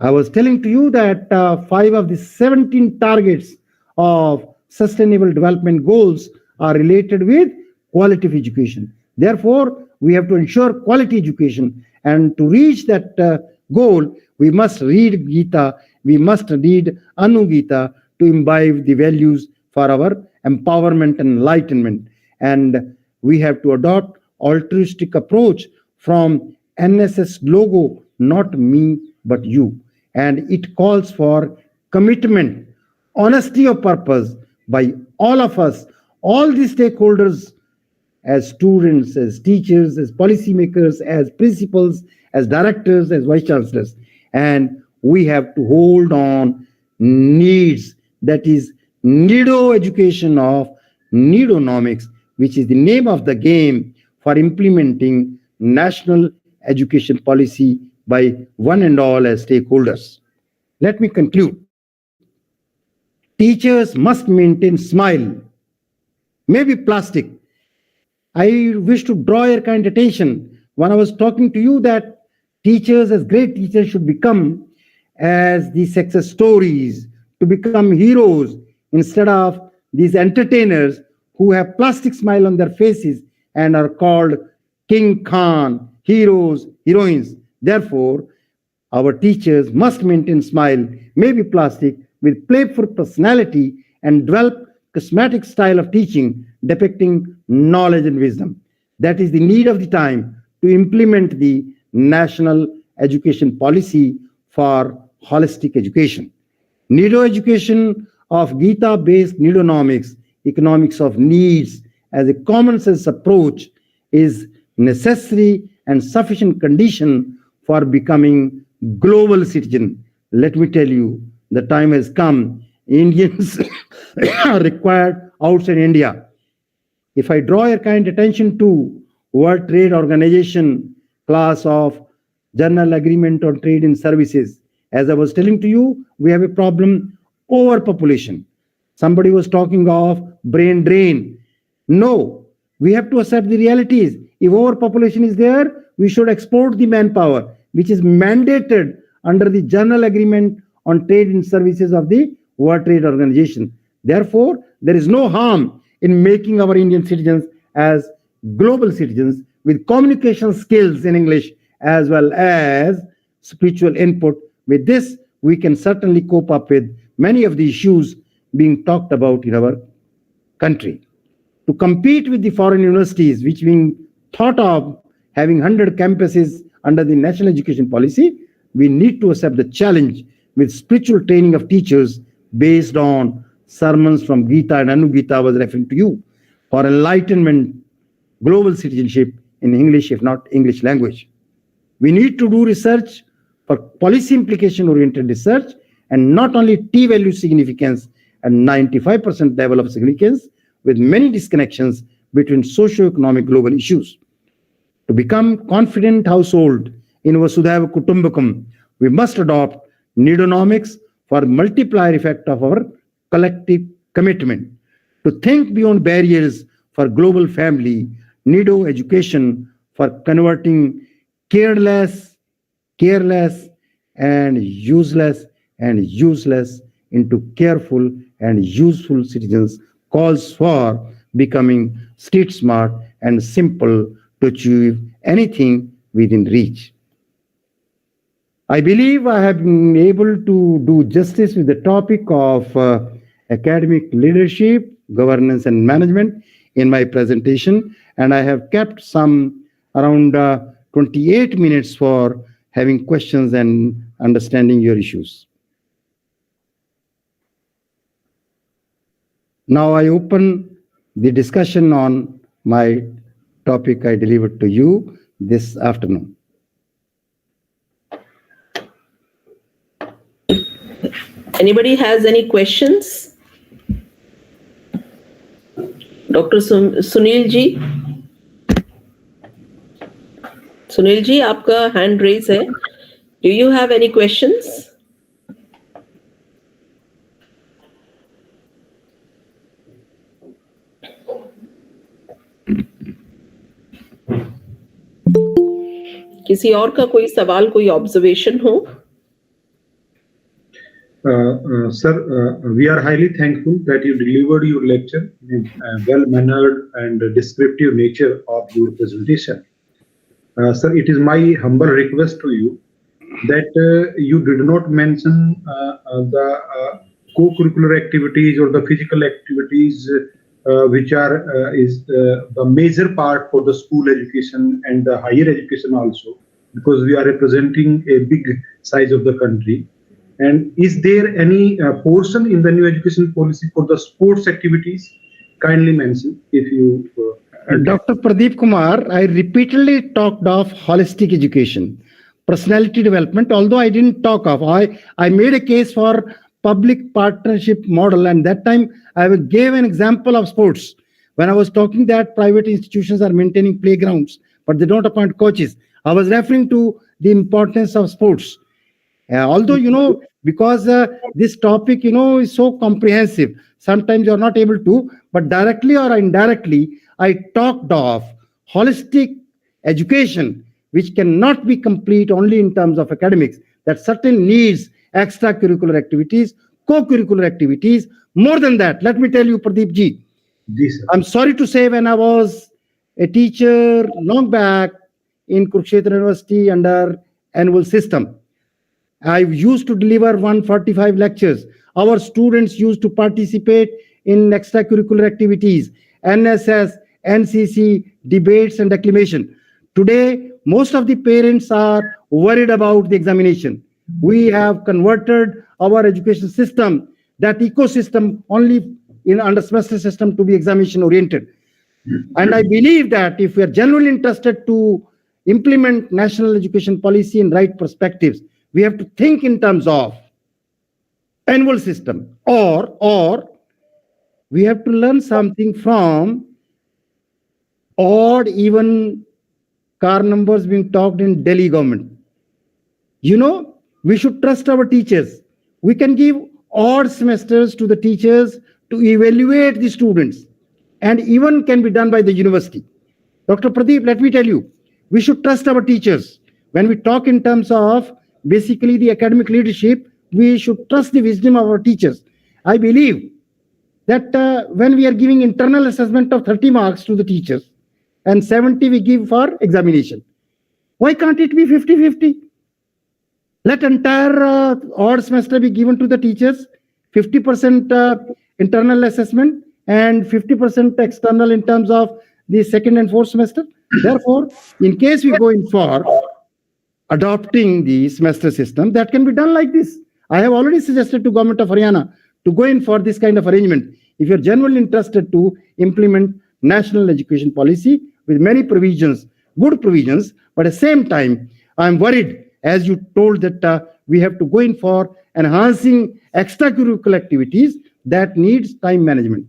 I was telling to you that 5 of the 17 targets of sustainable development goals are related with quality of education. Therefore, we have to ensure quality education. And to reach that goal, we must read Gita, we must read Anu Gita to imbibe the values for our empowerment and enlightenment. And we have to adopt altruistic approach from NSS logo, not me, but you. And it calls for commitment, honesty of purpose by all of us, all the stakeholders, as students, as teachers, as policymakers, as principals, as directors, as vice chancellors. And we have to hold on needs, that is Nido education of Nidonomics, which is the name of the game for implementing national education policy by one and all as stakeholders. Let me conclude. Teachers must maintain smile, maybe plastic. I wish to draw your kind attention when I was talking to you that teachers, as great teachers, should become as the success stories, to become heroes instead of these entertainers who have plastic smile on their faces and are called King Khan, heroes, heroines. Therefore, our teachers must maintain smile, maybe plastic, with playful personality and develop charismatic style of teaching depicting knowledge and wisdom. That is the need of the time to implement the national education policy for holistic education. Nido education of Gita-based Nidonomics, economics of needs, as a common sense approach is necessary and sufficient condition for becoming global citizen. Let me tell you, the time has come. Indians are required outside India. If I draw your kind attention to World Trade Organization class of General Agreement on Trade and Services, as I was telling to you, we have a problem overpopulation. Somebody was talking of brain drain. No, we have to accept the realities. If overpopulation is there, we should export the manpower, which is mandated under the General Agreement on Trade and Services of the World Trade Organization. Therefore, there is no harm in making our Indian citizens as global citizens with communication skills in English as well as spiritual input. With this, we can certainly cope up with many of the issues being talked about in our country. To compete with the foreign universities, which being thought of having 100 campuses under the national education policy, we need to accept the challenge with spiritual training of teachers based on sermons from Gita and Anu Gita I was referring to you, for enlightenment, global citizenship in English, if not English language. We need to do research for policy implication oriented research and not only T-value significance and 95% level of significance with many disconnections between socio-economic global issues. To become confident household in Vasudhaiva Kutumbakam, we must adopt Nidonomics for multiplier effect of our collective commitment. To think beyond barriers for global family, Nido education for converting careless, and useless into careful and useful citizens calls for becoming street smart and simple to achieve anything within reach. I believe I have been able to do justice with the topic of academic leadership, governance, and management in my presentation, and I have kept some around 28 minutes for having questions and understanding your issues. Now I open the discussion on my topic I delivered to you this afternoon. Anybody has any questions? Dr. Sunil ji? Sunil ji, आपका hand raise है. Do you have any questions? किसी और का कोई सवाल, कोई observation हो? Sir, we are highly thankful that you delivered your lecture in a well-mannered and descriptive nature of your presentation. Sir, it is my humble request to you that you did not mention the co-curricular activities or the physical activities which are the major part for the school education and the higher education also, because we are representing a big size of the country. And is there any portion in the new education policy for the sports activities? Kindly mention if you... Dr. Pradeep Kumar, I repeatedly talked of holistic education, personality development, although I didn't talk of, I made a case for public partnership model, and that time I gave an example of sports. When I was talking that private institutions are maintaining playgrounds, but they don't appoint coaches, I was referring to the importance of sports. Although, because this topic, is so comprehensive, sometimes you're not able to, but directly or indirectly, I talked of holistic education, which cannot be complete only in terms of academics, that certainly needs extracurricular activities, co-curricular activities. More than that, let me tell you, Pradeep ji, I'm sorry to say, when I was a teacher long back in Kurukshetra University under annual system, I used to deliver 145 lectures. Our students used to participate in extracurricular activities, NSS, NCC, debates and acclamation. Today, most of the parents are worried about the examination. We have converted our education system, that ecosystem only under semester system, to be examination oriented. And I believe that if we are genuinely interested to implement national education policy in right perspectives, we have to think in terms of annual system, or we have to learn something from odd even car numbers being talked in Delhi government. We should trust our teachers. We can give odd semesters to the teachers to evaluate the students, and even can be done by the university. Dr. Pradeep, let me tell you, we should trust our teachers. When we talk in terms of basically the academic leadership, we should trust the wisdom of our teachers. I believe that when we are giving internal assessment of 30 marks to the teachers and 70 we give for examination, why can't it be 50-50? Let entire odd semester be given to the teachers, 50% internal assessment and 50% external in terms of the second and fourth semester. Therefore, in case we go in for adopting the semester system, that can be done like this. I have already suggested to government of Haryana to go in for this kind of arrangement. If you're genuinely interested to implement national education policy with many provisions, good provisions, but at the same time, I'm worried, as you told, that we have to go in for enhancing extracurricular activities that needs time management.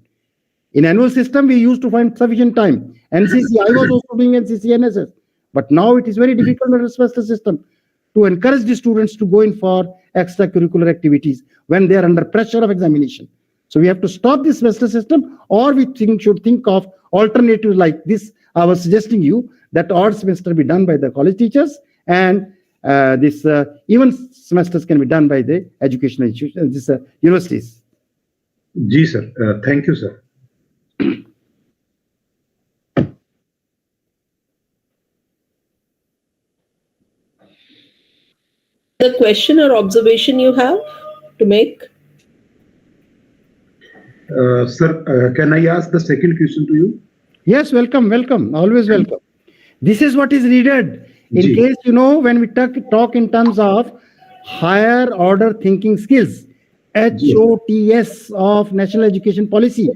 In annual system, we used to find sufficient time. NCC, I was also doing NCC, NSS. But now it is very difficult in the semester system to encourage the students to go in for extracurricular activities when they are under pressure of examination. So we have to stop this semester system, or we should think of alternatives like this. I was suggesting you that odd semester be done by the college teachers, and this even semesters can be done by the educational institutions, universities. Ji, sir. Thank you, sir. The question or observation you have to make? Sir, can I ask the second question to you? Yes, welcome, always welcome. This is what is needed in Ji. case, when we talk in terms of higher order thinking skills, HOTS of National Education Policy,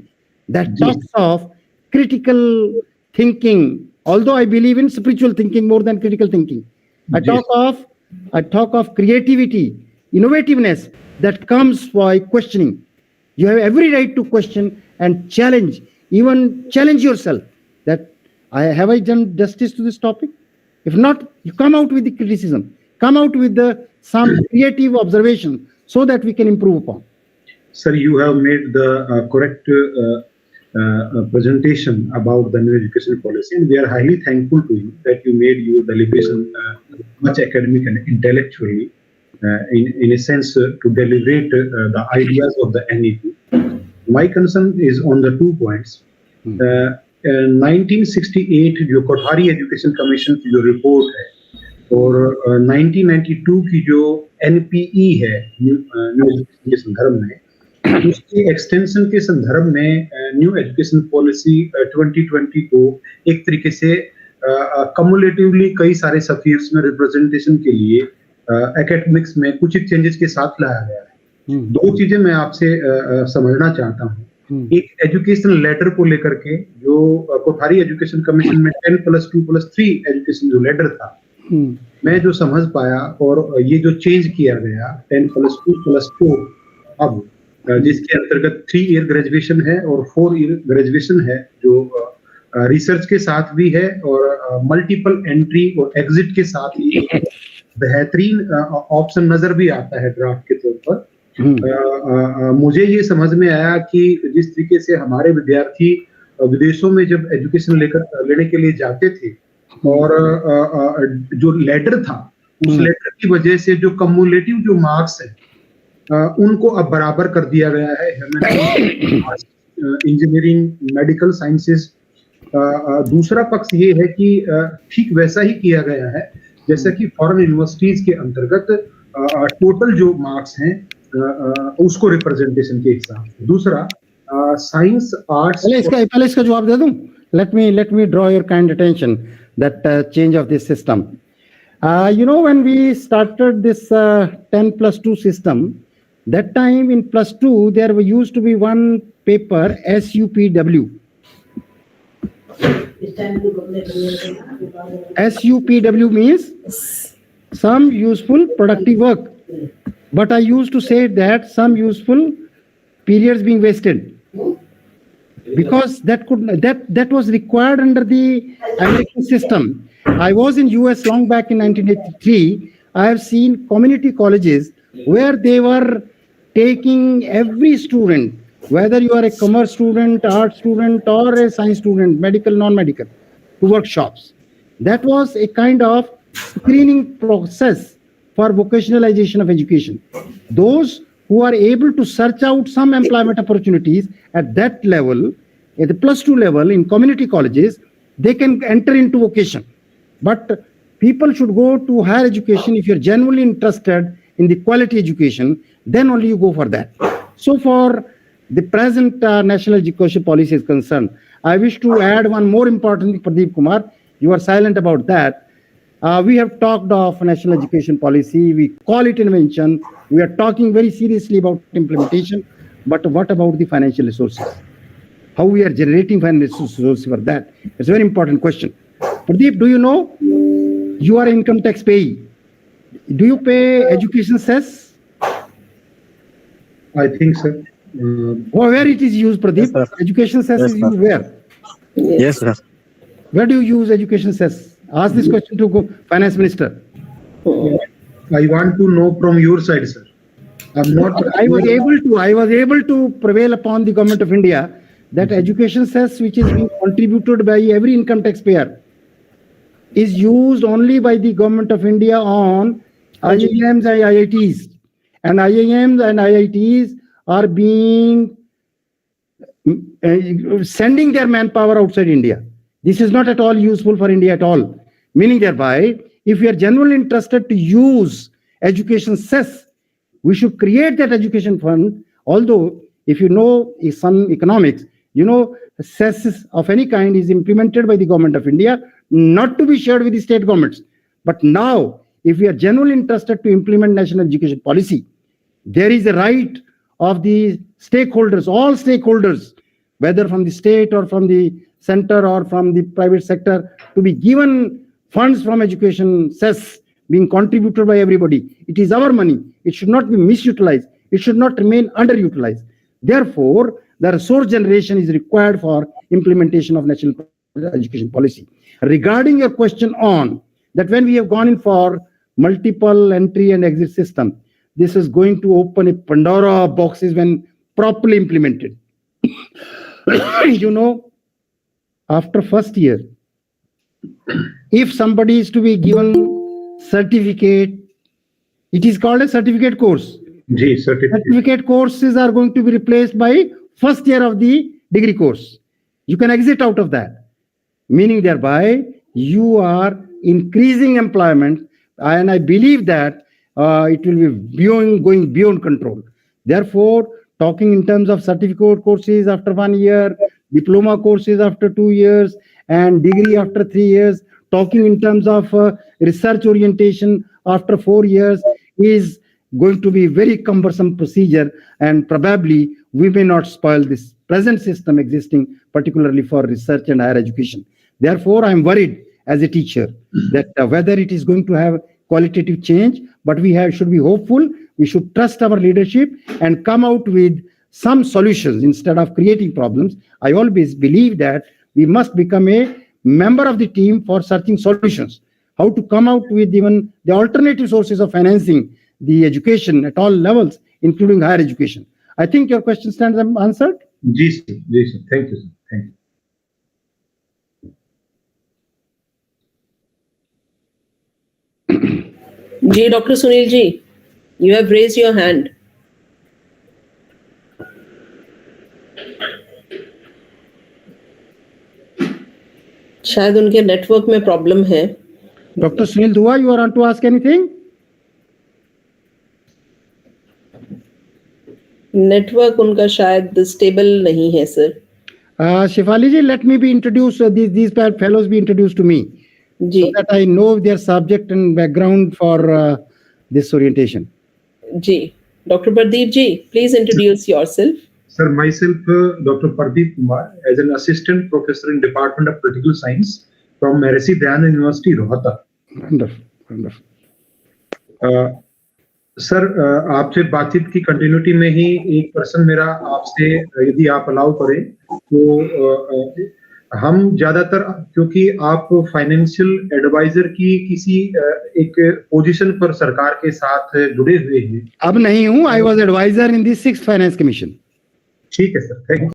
that Ji. talks of critical thinking, although I believe in spiritual thinking more than critical thinking. I Ji. talk of creativity, innovativeness that comes by questioning. You have every right to question and challenge, even challenge yourself that have I done justice to this topic? If not, you come out with the criticism, come out with some creative observation so that we can improve upon. Sir, you have made the correct presentation about the new education policy, and we are highly thankful to you that you made your deliberation much academic and intellectually, in a sense, to deliberate the ideas of the NEP. My concern is on the 2 points. 1968 जो Kothari education commission की जो report है और 1992 की जो NPE है new education के संदर्भ में, उसके एक्सटेंशन के संदर्भ में न्यू एजुकेशन पॉलिसी 2020 को एक तरीके से कम्युलेटिवली कई सारे सफीर्स में रिप्रेजेंटेशन के लिए एकेडमिक्स में कुछ चेंजेस के साथ लाया गया है। 2 चीजें मैं आपसे समझना चाहता हूँ। एक एजुकेशन लेटर को लेकर के जो कोठारी एजुकेशन कमीशन में 10+2+3 एजुकेशन जो लेटर था, मैं जो समझ पाया और ये जो चेंज किया गया 10+2+4 अब जिसके अंतर्गत 3 ईयर ग्रेजुएशन है और 4 ईयर ग्रेजुएशन है जो रिसर्च के साथ भी है और मल्टीपल एंट्री और एग्जिट के साथ ही बेहतरीन ऑप्शन नजर भी आता है ड्राफ्ट के तौर पर। मुझे ये समझ में आया कि जिस तरीके से हमारे विद्यार्थी विदेशों में जब एजुकेशन लेने के लिए जाते थे और जो लेटर था उस लेटर की वजह से जो कम्युलेटिव जो मार्क्स है उनको अब बराबर कर दिया गया है इंजीनियरिंग, मेडिकल साइंसेस। दूसरा पक्ष ये है कि ठीक वैसा ही किया गया है जैसा कि फॉरेन यूनिवर्सिटीज के अंतर्गत टोटल जो मार्क्स हैं उसको रिप्रेजेंटेशन के हिसाब से। दूसरा साइंस आर्ट्स, पहले इसका जवाब दे दूं। let me draw your kind attention that change of this system. When we started this 10+2 system, that time in +2 there used to be one paper SUPW. SUPW means some useful productive work. But I used to say that some useful periods being wasted because that was required under the American system. I was in US long back in 1983. I have seen community colleges where they were taking every student, whether you are a commerce student, art student, or a science student, medical, non-medical, to workshops. That was a kind of screening process for vocationalization of education. Those who are able to search out some employment opportunities at that level, at the +2 level in community colleges, they can enter into vocation. But people should go to higher education if you're genuinely interested in the quality education, then only you go for that. So for the present national education policy is concerned, I wish to add one more important thing, Pradeep Kumar. You are silent about that. We have talked of national education policy. We call it invention. We are talking very seriously about implementation. But what about the financial resources? How we are generating financial resources for that? It's a very important question. Pradeep, do you know you are an income tax payee? Do you pay education cess? I think, sir. Where it is used, Pradeep? Yes, Education cess is used where? Yes, sir. Where do you use education cess? Ask this question to Finance Minister. I want to know from your side, sir. I'm not. I was able to prevail upon the government of India that education cess, which is being contributed by every income taxpayer, is used only by the government of India on IIMs and IITs. And IIMs and IITs are being sending their manpower outside India. This is not at all useful for India at all. Meaning thereby, if we are genuinely interested to use education cess. We should create that education fund. Although, if you know some economics, you know, cess of any kind is implemented by the government of India, not to be shared with the state governments. But now, if we are genuinely interested to implement national education policy, there is a right of the stakeholders, all stakeholders, whether from the state or from the center or from the private sector, to be given funds from education cess being contributed by everybody. It is our money. It should not be misutilized. It should not remain underutilized. Therefore, the resource generation is required for implementation of national education policy. Regarding your question on that, when we have gone in for multiple entry and exit system, this is going to open a Pandora boxes when properly implemented. You know, after first year, if somebody is to be given certificate, it is called a certificate course. Certificate courses are going to be replaced by first year of the degree course. You can exit out of that, meaning thereby you are increasing employment, and I believe that it will be going beyond control. Therefore, talking in terms of certificate courses after 1 year, diploma courses after 2 years, and degree after 3 years, talking in terms of research orientation after 4 years is going to be very cumbersome procedure, and probably we may not spoil this present system existing, particularly for research and higher education. Therefore, I am worried as a teacher that whether it is going to have qualitative change, but we should be hopeful. We should trust our leadership and come out with some solutions instead of creating problems. I always believe that we must become a member of the team for searching solutions, how to come out with even the alternative sources of financing the education at all levels, including higher education. I think your question stands answered. Yes, sir. Yes, sir. Thank you, sir. Thank you. Ji, Dr. Sunil ji, you have raised your hand. शायद उनके network में problem है. Dr. Sunil Dua, you want to ask anything? Network उनका शायद stable नहीं है sir. Shefali ji, let me be introduced. These fellows be introduced to me, so that I know their subject and background for this orientation. Ji, Dr. Pardeep ji, please introduce yourself. Sir, myself, Dr. Pardeep Kumar, as an assistant professor in Department of Political Science from Mahasi Dayanand University, Rohtak. Wonderful, wonderful. Sir, आपसे बातचीत की continuity में ही एक प्रश्न मेरा आपसे, यदि आप अलाउ करें तो हम ज्यादातर, क्योंकि आप फाइनेंशियल एडवाइजर की किसी एक पोजीशन पर सरकार के साथ जुड़े हुए हैं. अब नहीं हूं. I was advisor in the 6th Finance Commission. ठीक है सर, थैंक यू.